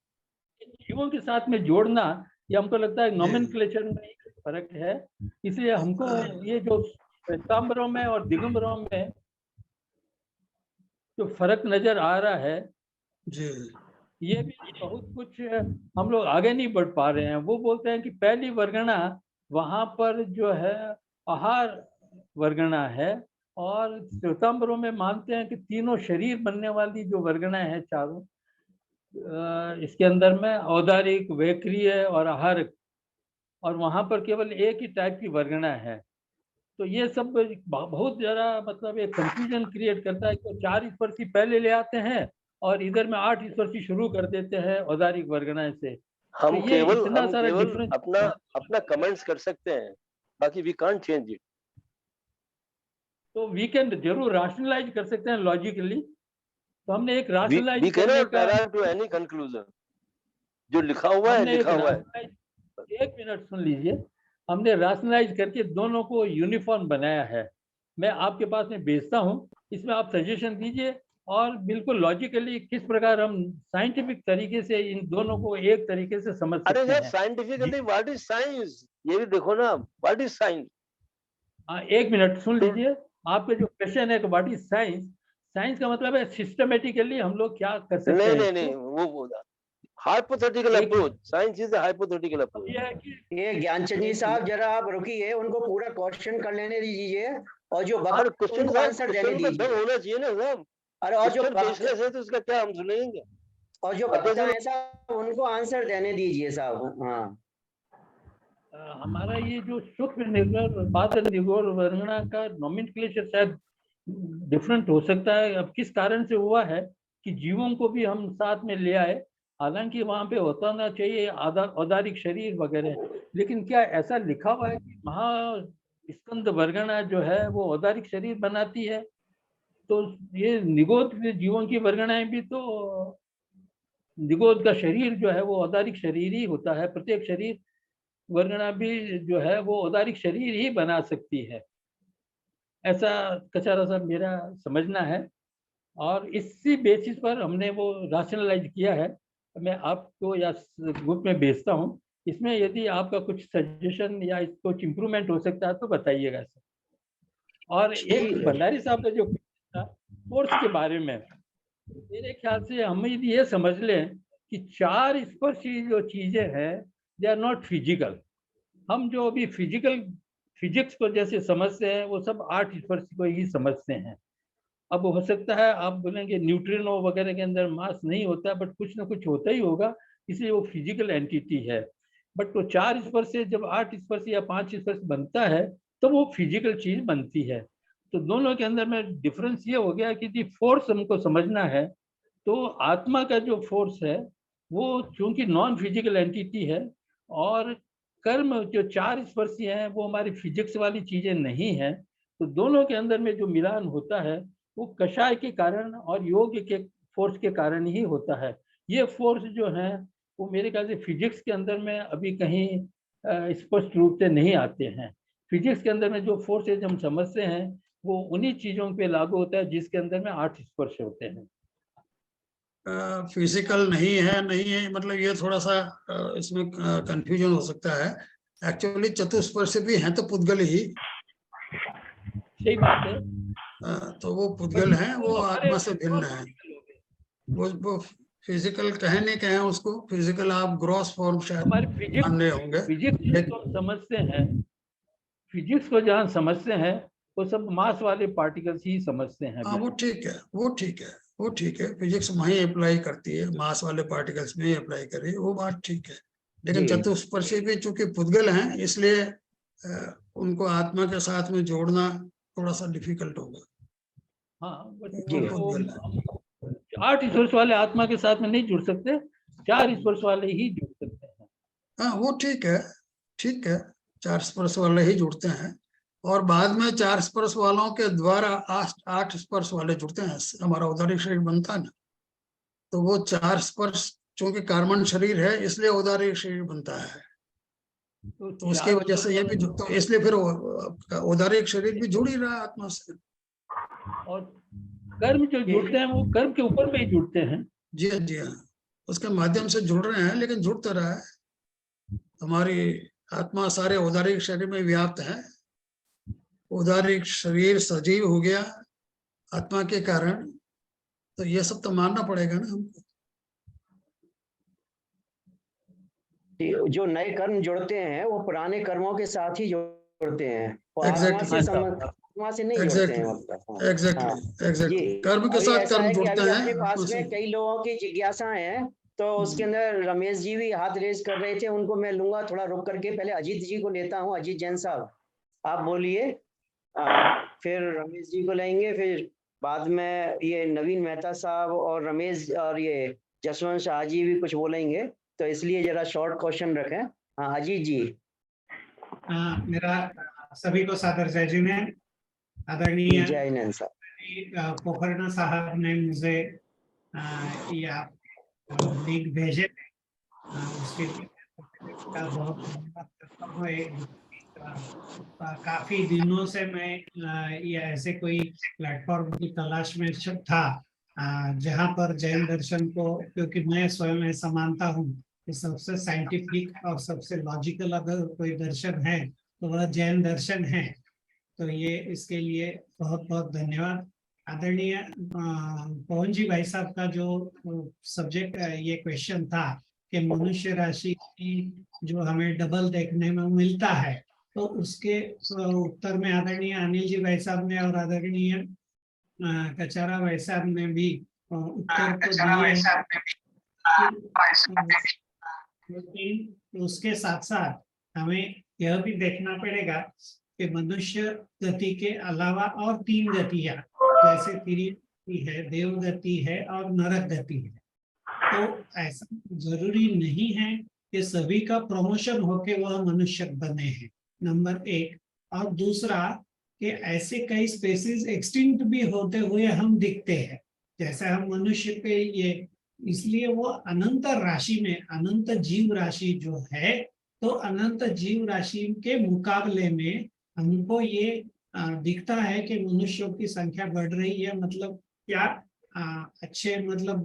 जीवों के साथ में जोड़ना, ये हमको लगता है जी। नोमेनक्लेचर में एक फर्क है। इसलिए हमको ये जो श्वेतांबरों में और दिगंबरों में जो फर्क नजर आ रहा है, जी, ये भी बहुत कुछ हम लोग आगे नहीं बढ़ पा रहे हैं। वो बोलते हैं कि पहली वर्गणा वहां पर जो है आहार वर्गणा है, और श्वेतांबरों में मानते हैं कि तीनों शरीर बनने वाली जो वर्गणा है चारों, इसके अंदर में औदारिक, वैक्रिय और आहारक, और वहां पर केवल एक ही टाइप की वर्गणा है। तो ये सब बहुत ज्यादा मतलब एक कंफ्यूजन क्रिएट करता है कि 4 स्पर्शी पहले ले आते हैं और इधर में 8 स्पर्शी शुरू कर देते हैं औदारिक वर्गणा से। हम तो ये इतना केवल सारा डिफरेंस। अपना कमेंट्स कर सकते हैं, बाकी वी कांट चेंज इट। तो वी कैन जरूर राशनलाइज कर सकते हैं लॉजिकली। तो हमने एक वी राशनलाइज करने कैनॉट का, अराइव टू एनी कंक्लूजन। जो लिखा हुआ है हमने एक लिखा हुआ है। राशनलाइज, एक मिनट सुन लीजिए, हमने राशनलाइज करके दोनों को यूनिफॉर्म बनाया है। मैं आपके पास में भेजता हूँ, इसमें आप सजेशन दीजिए और बिल्कुल लॉजिकली किस प्रकार हम साइंटिफिक तरीके से इन दोनों को एक तरीके से समझ अरे सकते सर हैं। साइंटिफिकली व्हाट इज साइंस, ये भी देखो ना, व्हाट इज साइंस। एक मिनट सुन लीजिए, आपका जो क्वेश्चन है कि व्हाट इज साइंस, साइंस का मतलब है सिस्टमेटिकली हम लोग क्या कर सकते नहीं हैं नहीं इसको। नहीं, वो हाइपोथेटिकल एक- approach, science is hypothetical approach. ये है कि ये ज्ञानचंद जी साहब जरा आप रुकिए, उनको पूरा क्वेश्चन कर लेने दीजिए और जो हर बता क्वेश्चन उनको आंसर देने क्वेश्चन का दम दीजिए। होना चाहिए ना साहब। अरे और जो क्वेश्चन बेसलेस है तो उसका क्या हम सुनेंगे। और जो अब बता जैसे है साहब उनको आंसर देने दीजिए साहब। हाँ हमारा ये जो सूक्ष्म निगोर बादल निगोर वर्णना का नोमेनक्लेचर शायद डिफरेंट हो सकता है। अब किस कारण से हुआ है कि जीवों को भी हम साथ में ले आए, हालांकि वहां पे होता ना चाहिए औदारिक शरीर वगैरह, लेकिन क्या ऐसा लिखा हुआ है कि स्कंद वर्गणा जो है वो औदारिक शरीर बनाती है? तो ये निगोद जीवों की वर्गणाएं भी तो, निगोद का शरीर जो है वो औदारिक शरीर ही होता है। प्रत्येक शरीर वर्गणा भी जो है वो औदारिक शरीर ही बना सकती है, ऐसा कचारा साहब मेरा समझना है। और इसी बेसिस पर हमने वो राशनलाइज किया है। मैं आपको या ग्रुप में भेजता हूँ, इसमें यदि आपका कुछ सजेशन या कुछ इम्प्रूवमेंट हो सकता है तो बताइएगा सर। और एक भंडारी साहब का जो था फोर्स के बारे में, मेरे ख्याल से हम ये समझ लें कि 4 स्पर्शी जो चीजें हैं दे आर नॉट फिजिकल। हम जो अभी फिजिक्स को जैसे समझते हैं वो सब 8 स्पर्शी को ही समझते हैं। अब हो सकता है आप बोलेंगे न्यूट्रिनो वगैरह के अंदर मास नहीं होता, बट कुछ ना कुछ होता ही होगा, इसलिए वो फिजिकल एंटिटी है। बट तो 4 स्पर्श से जब 8 स्पर्श या 5 स्पर्श बनता है तो वो फिजिकल चीज बनती है। तो दोनों के अंदर में डिफरेंस ये हो गया कि फोर्स हमको समझना है तो आत्मा का जो फोर्स है वो चूंकि नॉन फिजिकल एंटिटी है, और कर्म जो 4 स्पर्शी हैं वो हमारी फिजिक्स वाली चीजें नहीं है। तो दोनों के अंदर में जो मिलान होता है वो कषाय के कारण और योग के फोर्स के कारण ही होता है। ये फोर्स जो है वो मेरे ख्याल से फिजिक्स के अंदर में अभी कहीं स्पष्ट रूप से नहीं आते हैं। फिजिक्स के अंदर में जो फोर्सेज हम समझते हैं वो उन्हीं चीजों पे लागू होता है जिसके अंदर में 8 स्पर्श होते हैं। फिजिकल नहीं है मतलब ये थोड़ा सा इसमें कंफ्यूजन हो सकता है। एक्चुअली चतुष्पर्श भी हैं तो पुद्गल ही, सही बात है। तो वो पुद्गल हैं, वो आत्मा से भिन्न है। वो फिजिकल कहे नहीं कहे उसको, फिजिकल आप ग्रॉस फॉर्म शायद हमारे मान रहे होंगे। फिजिक्स को समझते हैं, फिजिक्स को जहाँ समझते हैं वो सब मास वाले पार्टिकल्स ही समझते हैं। हाँ वो ठीक है, फिजिक्स वहीं अप्लाई करती है, मास वाले पार्टिकल्स में अप्लाई करिए, वो बात ठीक है। लेकिन जी। चतुष्पर्शी भी चूंकि पुद्गल हैं इसलिए उनको आत्मा के साथ में जोड़ना थोड़ा सा डिफिकल्ट होगा। हाँ, बट जी। वो पुद्गल है। 8 स्पर्श वाले आत्मा के साथ में नहीं जुड़ सकते, 4 स्पर्श वाले ही जुड़ सकते हैं। हाँ वो ठीक है, 4 स्पर्श वाले ही जुड़ते हैं, और बाद में 4 स्पर्श वालों के द्वारा 8 स्पर्श वाले जुड़ते हैं, हमारा उदारिक शरीर बनता है ना। तो वो 4 स्पर्श चूंकि कार्बन शरीर है इसलिए उदारिक शरीर बनता है, तो उसकी वजह से ये भी तो इसलिए फिर उदारिक शरीर भी जुड़ ही रहा है आत्मा से। और कर्म जो जुड़ते हैं वो कर्म के ऊपर में ही जुड़ते हैं। जी हाँ, उसके माध्यम से जुड़ रहे हैं, लेकिन जुड़ता रहा है। हमारी आत्मा सारे उदारिक शरीर में व्याप्त है, उदारिक शरीर सजीव हो गया आत्मा के कारण, तो ये सब तो मानना पड़ेगा ना हमको। जो नए कर्म जुड़ते हैं वो पुराने कर्मों के साथ ही जुड़ते हैं, वो आत्मा से नहीं जुड़ते हैं। मतलब एग्जैक्टली कर्म के साथ कर्म जुड़ते हैं। अपने पास में कई लोगों की जिज्ञासाएं हैं, तो उसके अंदर रमेश जी भी हाथ रेज कर रहे थे, उनको मैं लूंगा थोड़ा रुक करके। पहले अजीत जी को लेता हूँ। अजीत जैन साहब आप बोलिए, फिर रमेश जी को लेंगे, फिर बाद में ये नवीन मेहता साहब और रमेश और ये जसवंत शाह जी भी कुछ बोलेंगे, तो इसलिए जरा शॉर्ट क्वेश्चन रखें। हाँ अजीत जी। मेरा सभी को सादर जय जिनेन्द्र। आदरणीय जय जिनेन्द्र साहब। पोखरना साहब ने मुझे या लिंक भेजे, उसके का बहुत धन्यवाद करता हूँ। काफी दिनों से मैं ये ऐसे कोई प्लेटफॉर्म की तलाश में था जहां पर जैन दर्शन को, क्योंकि मैं स्वयं ऐसा मानता हूँ कि सबसे साइंटिफिक और सबसे लॉजिकल अगर कोई दर्शन है तो वह जैन दर्शन है। तो ये इसके लिए बहुत बहुत धन्यवाद। आदरणीय पवन जी भाई साहब का जो सब्जेक्ट ये क्वेश्चन था कि मनुष्य राशि की जो हमें डबल देखने में मिलता है, तो उसके उत्तर में आदरणीय अनिल जी भाई साहब ने और आदरणीय कचारा भाई साहब ने भी उत्तर तो दिए, लेकिन उसके साथ साथ हमें यह भी देखना पड़ेगा कि मनुष्य गति के अलावा और 3 गतियां, जैसे तिर्यक गति है, देव गति है और नरक गति है। तो ऐसा जरूरी नहीं है कि सभी का प्रमोशन होके वह मनुष्य बने हैं, नंबर एक। और दूसरा कि ऐसे कई स्पेसीज एक्सटिंक्ट भी होते हुए हम दिखते हैं, जैसे हम मनुष्य के ये, इसलिए वो अनंत राशि में अनंत जीव राशि जो है, तो अनंत जीव राशि के मुकाबले में हमको ये दिखता है कि मनुष्यों की संख्या बढ़ रही है। मतलब क्या अच्छे, मतलब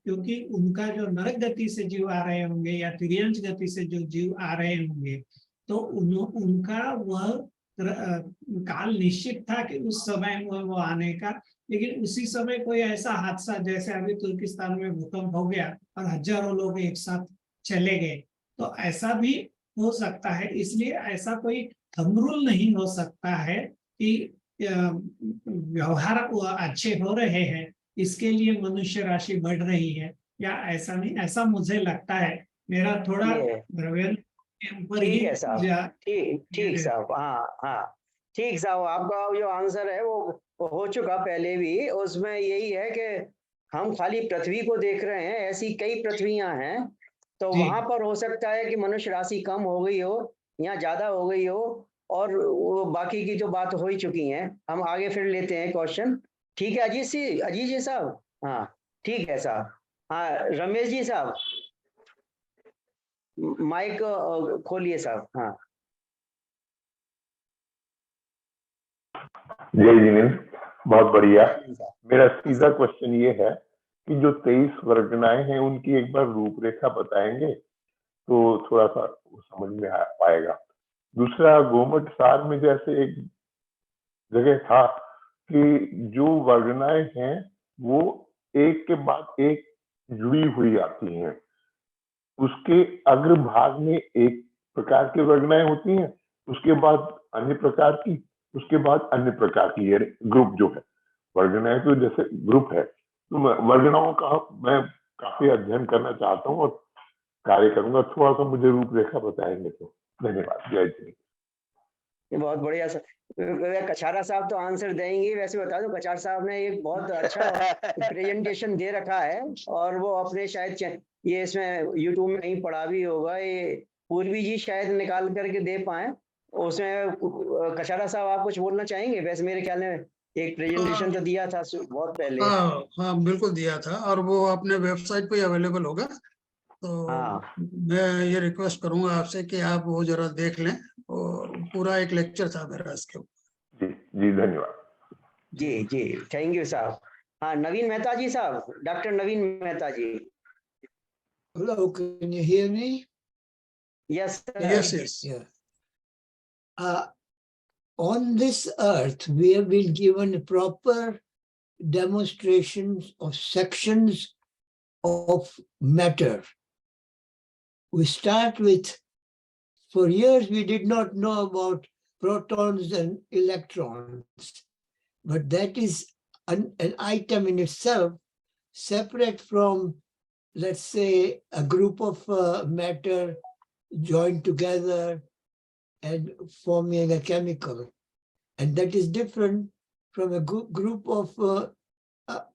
क्योंकि उनका जो नरक गति से जीव आ रहे होंगे या तिर्यंश गति से जो जीव आ रहे होंगे, तो उनका वह काल निश्चित था कि उस समय वो आने का। लेकिन उसी समय कोई ऐसा हादसा, जैसे अभी तुर्किस्तान में भूकंप हो गया और हजारों लोग एक साथ चले गए, तो ऐसा भी हो सकता है। इसलिए ऐसा कोई थंब रूल नहीं हो सकता है कि व्यवहार अच्छे हो रहे हैं इसके लिए मनुष्य राशि बढ़ रही है, या ऐसा नहीं। ऐसा मुझे लगता है, मेरा थोड़ा द्रव्य के ऊपर ठीक ही है साहब, ठीक साहब, हाँ हाँ ठीक साहब। आपका जो आंसर है वो हो चुका पहले भी। उसमें यही है कि हम खाली पृथ्वी को देख रहे हैं, ऐसी कई पृथ्वियां हैं, तो वहां पर हो सकता है कि मनुष्य राशि कम हो गई हो या ज्यादा हो गई हो, और वो बाकी की जो बात हो ही चुकी है। हम आगे फिर लेते हैं क्वेश्चन। ठीक है अजीत जी साहब, हाँ ठीक है साहब। हाँ रमेश जी साहब, माइक खोलिए साहब। हाँ जय जिनेन्द्र, बहुत बढ़िया। मेरा सीधा क्वेश्चन ये है कि जो 23 वर्गनाएं हैं उनकी एक बार रूपरेखा बताएंगे तो थोड़ा सा समझ में आ पाएगा। दूसरा, गोमट सार में जैसे एक जगह था कि जो वर्गनाएं हैं वो एक के बाद एक जुड़ी हुई आती हैं, उसके अग्रभाग में एक प्रकार की वर्गनाएं होती हैं, उसके बाद अन्य प्रकार की, उसके बाद अन्य प्रकार की, ये ग्रुप जो है वर्गनाएं तो जैसे ग्रुप है। तो वर्गनाओं का मैं काफी अध्ययन करना चाहता हूँ और कार्य करूंगा। थोड़ा सा मुझे रूपरेखा बताएंगे तो धन्यवाद। जय जी। बहुत बढ़िया सर। कछारा साहब तो आंसर देंगे। वैसे बता दूं, कछार साहब ने एक बहुत अच्छा प्रेजेंटेशन दे रखा है, और वो अपने शायद ये इसमें यूट्यूब में कहीं पढ़ा भी होगा। ये पूर्वी जी शायद निकाल करके दे पाए उसमें। कछारा साहब आप कुछ बोलना चाहेंगे? वैसे मेरे ख्याल में एक प्रेजेंटेशन तो दिया था बहुत पहले। हाँ बिल्कुल दिया था, और वो अपने वेबसाइट पे अवेलेबल होगा। तो हाँ मैं ये रिक्वेस्ट करूंगा आपसे कि आप वो जरा देख लें। और पूरा एक लेक्चर था मेरा इसके ऊपर। जी जी धन्यवाद। जी जी थैंक यू साहब। हाँ नवीन मेहता जी साहब, doctor Navin Mehta ji. Hello, can you hear me? Yes yes yes. Yeah. On this earth, we have been given proper demonstrations of sections of matter. We start with, for years, we did not know about protons and electrons, but that is an item in itself, separate from, let's say, a group of matter joined together and forming a chemical. And that is different from a group of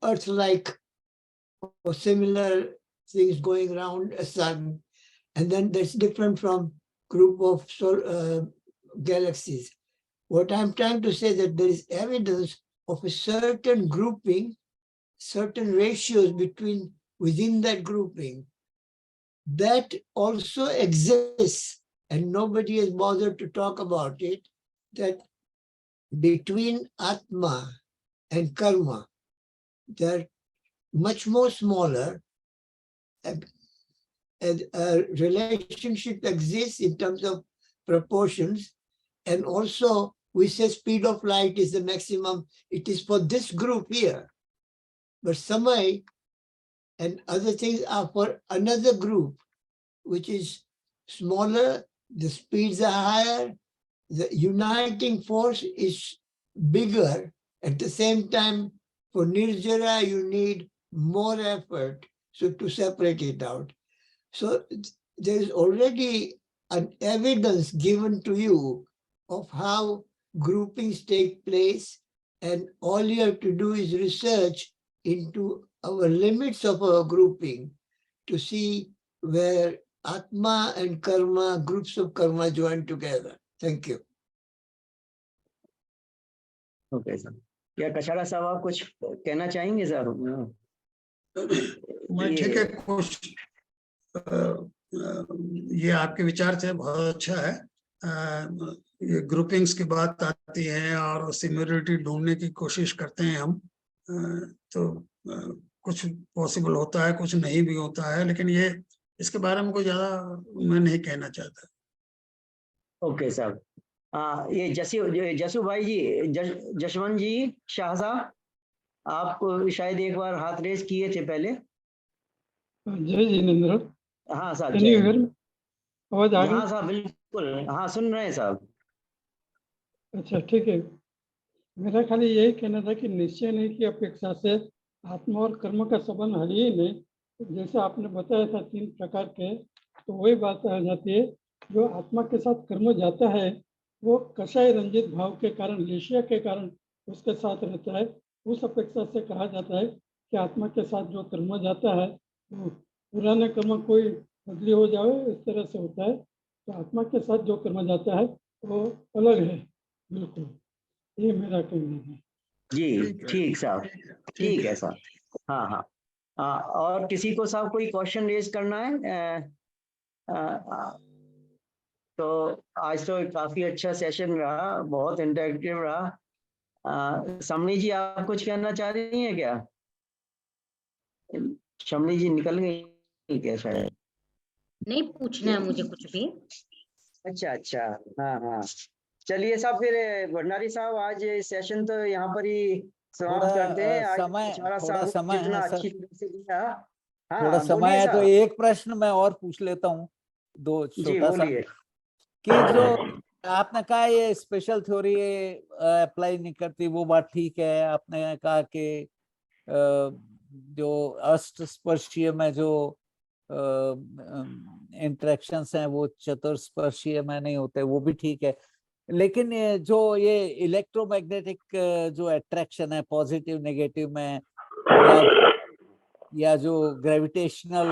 Earth-like or similar things going around a sun. And then that's different from group of galaxies. What I'm trying to say that there is evidence of a certain grouping, certain ratios within that grouping that also exists, and nobody has bothered to talk about it, that between Atma and Karma, they're much more smaller. A relationship exists in terms of proportions, and also we say speed of light is the maximum. It is for this group here, but Samay and other things are for another group, which is smaller, the speeds are higher, the uniting force is bigger. At the same time, for Nirjara, you need more effort to separate it out. So there is already an evidence given to you of how groupings take place, and all you have to do is research into our limits of our grouping. to see where Atma and Karma, groups of Karma join together. Thank you. Okay sir, क्या कछाड़ा साहब आप कुछ कहना चाहेंगे sir? मैं ठीक है, कुछ ये आपके विचार से बहुत अच्छा है। ये ग्रुपिंग्स की बात आती है और सिमिलरिटी ढूंढने की कोशिश करते हैं हम, तो कुछ पॉसिबल होता है, कुछ नहीं भी होता है, लेकिन ये इसके बारे में कोई ज्यादा मैं नहीं कहना चाहता। ओके सर, ये जसू भाई जी, जसवंत जी शाह साहब, आप शायद एक बार हाथ रेस किए थे पहले। जय जिनेंद्र। हाँ साहब, कैन यू हियर मी? आवाज आ रही? हाँ साहब बिल्कुल, हाँ सुन रहे हैं साहब। अच्छा ठीक है, मेरा खाली यही कहना था कि निश्चय नहीं की अपेक्षा से आत्मा और कर्म का संबंध है ही नहीं। जैसे आपने बताया था 3 प्रकार के, तो वही बात आ जाती है। जो आत्मा के साथ कर्म जाता है वो कषाय रंजित भाव के कारण, लेशिया के कारण उसके साथ रहता है। उस अपेक्षा से कहा जाता है कि आत्मा के साथ जो कर्म जाता है वो पुराने कर्म कोई बदली हो जाए, इस तरह से होता है। तो आत्मा के साथ जो कर्म जाता है वो अलग है, बिल्कुल। ये मेरा कहना है। जी ठीक साहब, ठीक है साहब। हाँ हाँ, और किसी को साहब कोई क्वेश्चन रेज करना है? तो आज तो काफी अच्छा सेशन रहा, बहुत इंटरेक्टिव रहा। शमनी जी आप कुछ कहना चाह रही हैं क्या? शमनी जी निकल गई क्या शायद? नहीं पूछना है मुझे कुछ भी। अच्छा, हाँ हाँ, चलिए साहब, फिर भंडारी साहब आज सेशन तो यहाँ पर ही समाप्त करते हैं। आज थोड़ा समय जितना है सर, अच्छी तरह से दिया। हाँ थोड़ा समय बोलिए है, तो साहब। एक प्रश्न मैं और पूछ लेता हूँ, दो जी छोटा सा, बोलिए। कि जो आपने कहा ये स्पेशल थ्योरी अप्लाई नहीं करती, वो बात ठीक है। आपने कहा कि जो अष्टस्पर्शीय में जो इंटरेक्शंस हैं वो चतुर्स्पर्शीय में नहीं होते, वो भी ठीक है। लेकिन जो ये इलेक्ट्रोमैग्नेटिक जो अट्रैक्शन है पॉजिटिव नेगेटिव में, या जो ग्रेविटेशनल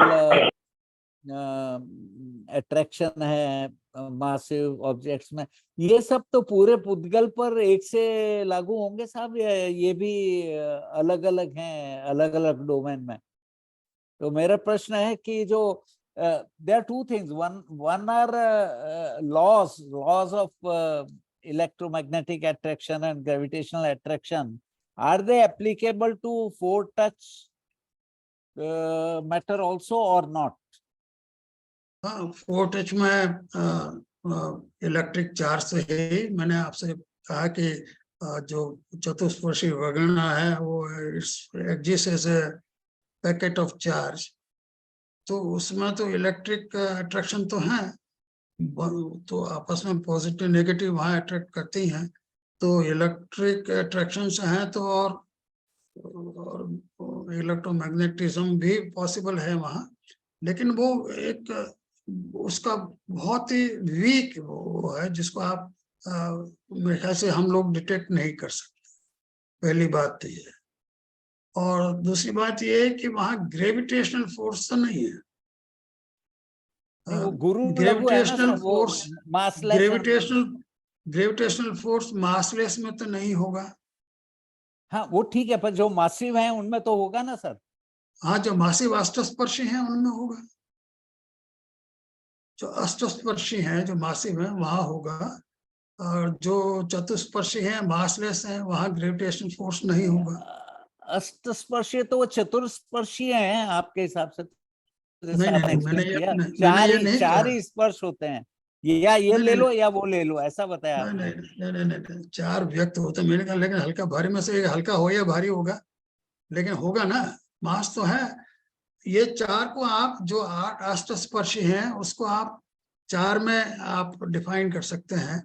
अट्रैक्शन है मासिव ऑब्जेक्ट्स में, ये सब तो पूरे पुद्गल पर एक से लागू होंगे साहब, ये भी अलग अलग हैं, अलग अलग डोमेन में? तो मेरा प्रश्न है कि जो there are two things, one are laws of electromagnetic attraction and gravitational attraction. Are they applicable to 4 touch matter also or not? हाँ, 4 टच में इलेक्ट्रिक चार्ज से ही मैंने आपसे कहा कि जो चतुस्पर्शी वगणना है वो exist as a packet of charge, तो उसमें तो इलेक्ट्रिक अट्रैक्शन तो है, तो आपस में पॉजिटिव नेगेटिव वहाँ अट्रैक्ट करती हैं, तो इलेक्ट्रिक अट्रैक्शन हैं, तो और इलेक्ट्रोमैग्नेटिज्म भी पॉसिबल है वहाँ, लेकिन वो एक उसका बहुत ही वीक वो है जिसको आप मेरे ख्याल से हम लोग डिटेक्ट नहीं कर सकते। पहली बात तो ये है, और दूसरी बात ये है कि वहाँ ग्रेविटेशनल फोर्स तो नहीं है। Gravitational force gravitational force massless में तो नहीं होगा। हाँ वो ठीक है, पर जो मासिव है उनमें तो होगा ना सर? हाँ, जो मासिव अष्टस्पर्शी हैं उनमें होगा, जो अष्टस्पर्शी हैं जो मासिव हैं वहां होगा, और जो चतुस्पर्शी हैं मासलेस हैं वहां ग्रेविटेशनल फोर्स नहीं होगा। अष्टस्पर्शीय तो वो चतुर्स्पर्शीय हैं आपके हिसाब से? नहीं, चार ही स्पर्श होते हैं, या ये ले लो या वो ले लो, ऐसा बताया आपने? नहीं, 4 व्यक्त होते मैंने कहा, लेकिन हल्का भारी में से हल्का हो या भारी होगा, लेकिन होगा ना, मास तो है। ये 4 को आप जो 8 अष्टस्पर्शी हैं उसको आप 4 में आप डिफाइन कर सकते हैं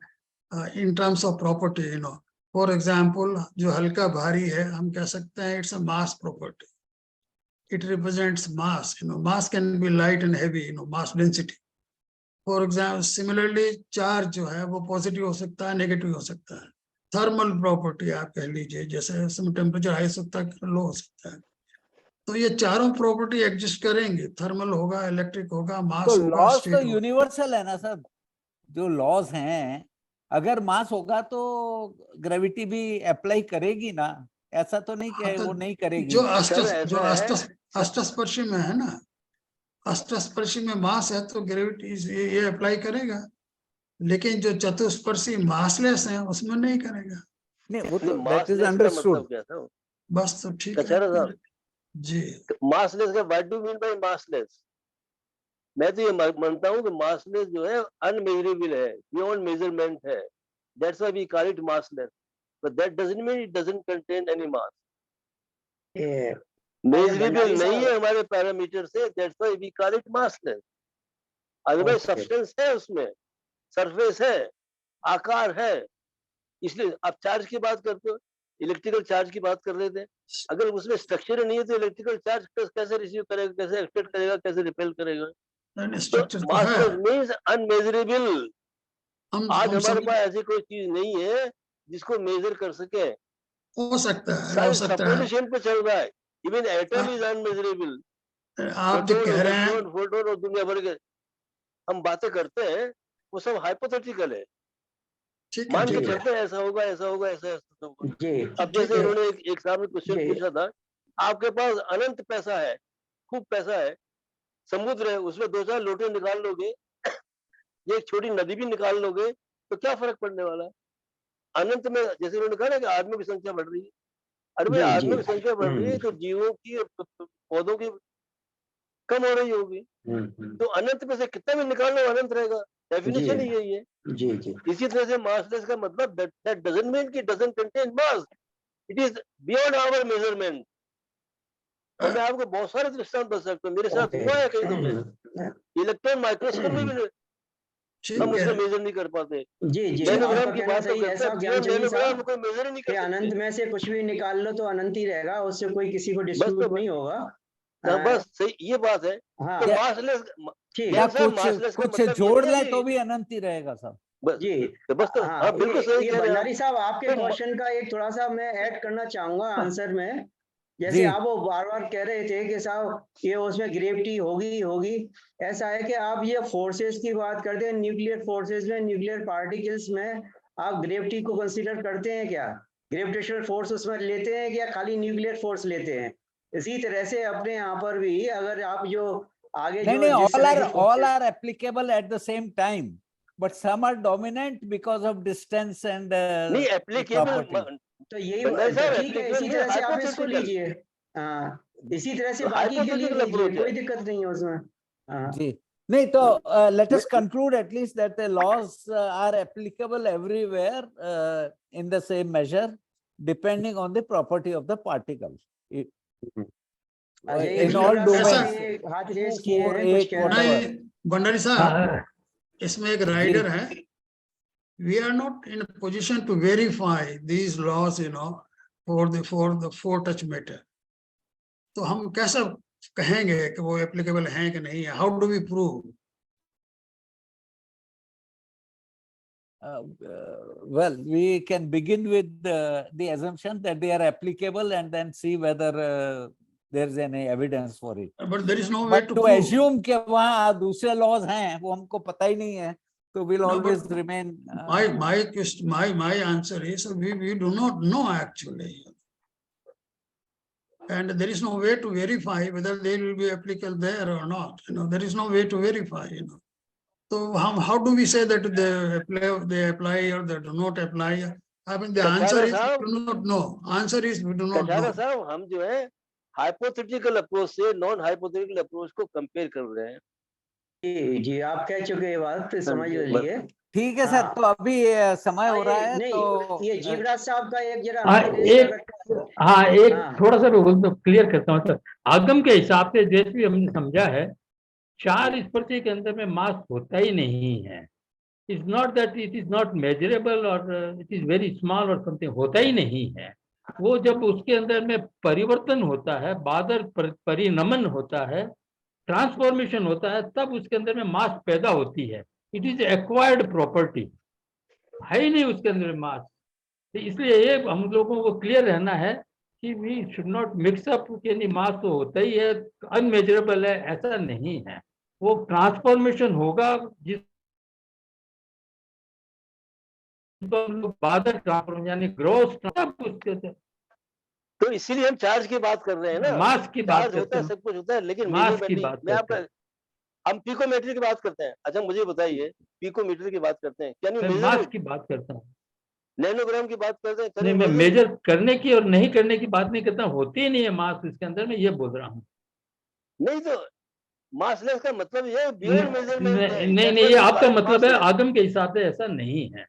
in terms of property, you know. For example, जो हल्का भारी है हम कह सकते हैं it's a mass property, it represents mass, you know. Mass can be light and heavy, you know, mass density. For example similarly charge जो है वो पॉजिटिव हो सकता है, नेगेटिव हो सकता है। थर्मल प्रॉपर्टी आप कह लीजिए, जैसे टेम्परेचर हाई हो सकता है, लो हो सकता है। तो ये चारों प्रॉपर्टी एग्जिस्ट करेंगे, थर्मल होगा, इलेक्ट्रिक होगा, मास तो होगा, लॉज स्टेट तो होगा। यूनिवर्सल है ना सर, जो लॉज हैं, अगर मास होगा तो ग्रेविटी भी अप्लाई करेगी ना, ऐसा तो नहीं हाँ, कि तो वो नहीं करेगी। जो सर जो ऐसा है, अष्टस्पर्शी में है ना, अष्टस्पर्शी में मास है तो ग्रेविटी ये अप्लाई करेगा, लेकिन जो चतुस्पर्शी मासलेस है उसमें नहीं करेगा। नहीं वो नहीं तो दैट इज मासलेस का अंडरस्टूड। मतलब क्या था? बस तो ठीक है कचहरा साहब, जी। मासलेस का what do mean by massless? मैं तो ये मानता हूँ कि मासलेस जो है अनमेजरेबल है, बियॉन्ड मेजरमेंट है, that's why we call it massless, but that doesn't mean it doesn't contain any mass. ये मेजरेबल भंडारी नहीं साहब, है हमारे पैरामीटर से, that's why we call it massless. Otherwise okay, substance है उसमें, सरफेस है, आकार है, इसलिए आप चार्ज की बात करते हो, इलेक्ट्रिकल चार्ज की बात कर रहे थे, अगर उसमें स्ट्रक्चर नहीं है तो इलेक्ट्रिकल चार्ज कैसे रिसीव करेगा, कैसे एक्सपेक्ट करेगा, कैसे रिपेल करेगा? तो स्ट्रक्चर तो है, मासलेस मींस अनमेजरेबल। आज हम हमारे समझ, पास ऐसी कोई चीज नहीं है जिसको मेजर कर सके, हो सकता है, साइंस सपोजिशन पे चल रहा है, इवन एटम इज अनमेजरेबल, आप जो प्रोटॉन, कह रहे हैं, इलेक्ट्रॉन, फोटोन और दुनिया भर के हम बातें करते हैं, वो सब हाइपोथेटिकल है, ठीक है, मान के जी चलते हैं ऐसा होगा, ऐसा होगा, ऐसा होगा। जी अब जैसे ठीक है, उन्होंने एक सामने क्वेश्चन जी पूछा था, आपके पास अनंत पैसा है, खूब पैसा है, समुद्र है, उसमें 2-4 लोटे निकाल लोगे, ये एक छोटी नदी भी निकाल लोगे, तो क्या फर्क पड़ने वाला है? अनंत में जैसे उन्होंने कहा ना कि आदमियों की संख्या बढ़ रही है, अरे भाई जी जी आदमियों की संख्या बढ़ रही है तो जीवों की, पौधों की कम हो रही होगी, तो अनंत में से कितना भी निकाल लो अनंत रहेगा, डेफिनेशन ही यही है। जी जी इसी तरह से मासलेस का मतलब दैट डजंट मीन कि doesn't contain mass, it is beyond our measurement. और मैं आपको बहुत सारे दृष्टांत बता सकता हूँ, मेरे साथ ओके, हुआ है कई दफे, इलेक्ट्रॉन माइक्रोस्कोप में भी हम ठीक उसको है, मेजर नहीं कर पाते, जी जी नैनोग्राम आपका की कहना बात तो सही है, करते हैं, ऐसा ज्ञान बियॉन्ड चाहिए नैनोग्राम साहब कोई मेजर ही नहीं कि कर अनंत सकते। में से कुछ भी निकाल लो तो अनंत ही रहेगा, उससे कोई किसी को बस डिस्प्यूट तो नहीं होगा। बस सही ये बात है हाँ कि या, मासलेस, ठीक या गिल साहब कुछ मासलेस का कुछ मतलब ये जोड़ नहीं है लें तो कि भी अनंत ही रहेगा सब। बस, जी तो बस तो हाँ हाँ बिल्कुल सही ये कह रहे हैं आप। भंडारी साहब आपके तो क्वेश्चन का एक थोड़ा सा मैं ऐड करना चाहूंगा आंसर में। जैसे जी आप वो बार बार कह रहे थे कि साहब ये उसमें ग्रेविटी होगी ही होगी, ऐसा है कि आप ये फोर्सेस की बात करते हैं, न्यूक्लियर फोर्सेस में, न्यूक्लियर पार्टिकल्स में आप ग्रेविटी को कंसीडर करते हैं क्या? ग्रेविटेशनल फोर्स उसमें लेते हैं क्या, खाली न्यूक्लियर फोर्स लेते हैं? इसी तरह से अपने यहाँ पर भी अगर आप जो आगे नहीं जो नहीं, जिस तरह के all are applicable at the same time, but some are dominant because of distance and नहीं एप्लीकेबल, property. तो यही भंडारी तो साहब ठीक है, इसी एप्लीकेबल तरह से आप इसको हाइपोथेटिकल, लीजिए। हाँ इसी तरह से बाकी के लिए हाइपोथेटिकल लीजिए, अप्रोच कोई है। दिक्कत नहीं है उसमें। हाँ जी नहीं तो let us conclude at least that the laws are applicable everywhere in the same measure depending on the property of the particle. अच्छा, ये In जीव all राज साहब domains, ने हाथ रेस 2, किए 4, हैं, कुछ 8, कहना whatever. नहीं भंडारी साहब, इसमें एक जी राइडर है, we are not in a position to verify these laws, for the four touch matter. तो हम कैसे कहेंगे कि वो एप्लीकेबल हैं कि नहीं है? How do we prove? well, we can begin with the assumption that they are applicable and then see whether there is any evidence for it. But there is no way But to to prove. assume कि वहाँ दूसरे laws हैं वो हमको पता ही नहीं है, तो will No, always but remain. my answer is we do not know actually, and there is no way to verify whether they will be applicable there or not. There is no way to verify. So how do we say that they apply or they do not apply? I mean, the answer कचारा is साहब, we do not know. Answer is we do not कचारा know. साहब हम जो है hypothetical approach से non hypothetical approach को compare कर रहे हैं। जी जी आप कह चुके ये बात, फिर समझ बस लिए। ठीक है सर, हाँ तो अभी समय हो रहा है, नहीं तो ये जीवराज साहब का एक जरा हाँ हाथ रेस एक अगर हाँ एक हाँ थोड़ा सा मैं क्लियर करता हूँ सर। आगम के हिसाब से जैसे भी हमने समझा है, 4 स्पर्शी के अंदर में मास होता ही नहीं है। It's not that it is not measurable और इट इज वेरी स्मॉल और समथिंग, होता ही नहीं है। वो जब उसके अंदर में परिवर्तन होता है, बादल परिनमन होता है, ट्रांसफॉर्मेशन होता है, तब उसके अंदर में मास पैदा होती है। इट इज एक्वायर्ड प्रॉपर्टी, है ही नहीं उसके अंदर मास। तो इसलिए ये हम लोगों को क्लियर रहना है कि we should not mix up कि नहीं मास तो होता ही है, अनमेजरेबल है, ऐसा नहीं है। वो ट्रांसफॉर्मेशन होगा जिस तो हम लोग बादल ट्रांसफॉर्म यानी ग्रोथ उसके से तो इसीलिए हम चार्ज की बात कर रहे हैं ना। मास की बात चार्ज होता करते है, हैं, सब कुछ होता है, लेकिन मास की मेजरमेंट बात मैं करते आपका हैं, हम पिकोमीटर की बात करते हैं। अच्छा मुझे बताइए, पिकोमीटर की बात करते हैं, क्या नहीं मैं मेजर मास की बात करता हूँ। नैनोग्राम की बात करते हैं, क्या नहीं, मैं measure? मेजर करने की और नहीं करने की बात नहीं करता, होती ही नहीं है मास इसके अंदर, मैं ये बोल रहा हूँ। नहीं तो मासलेस का मतलब ये बियॉन्ड मेजरमेंट है, नहीं नहीं, ये आपका मतलब है, आगम के हिसाब से ऐसा नहीं है।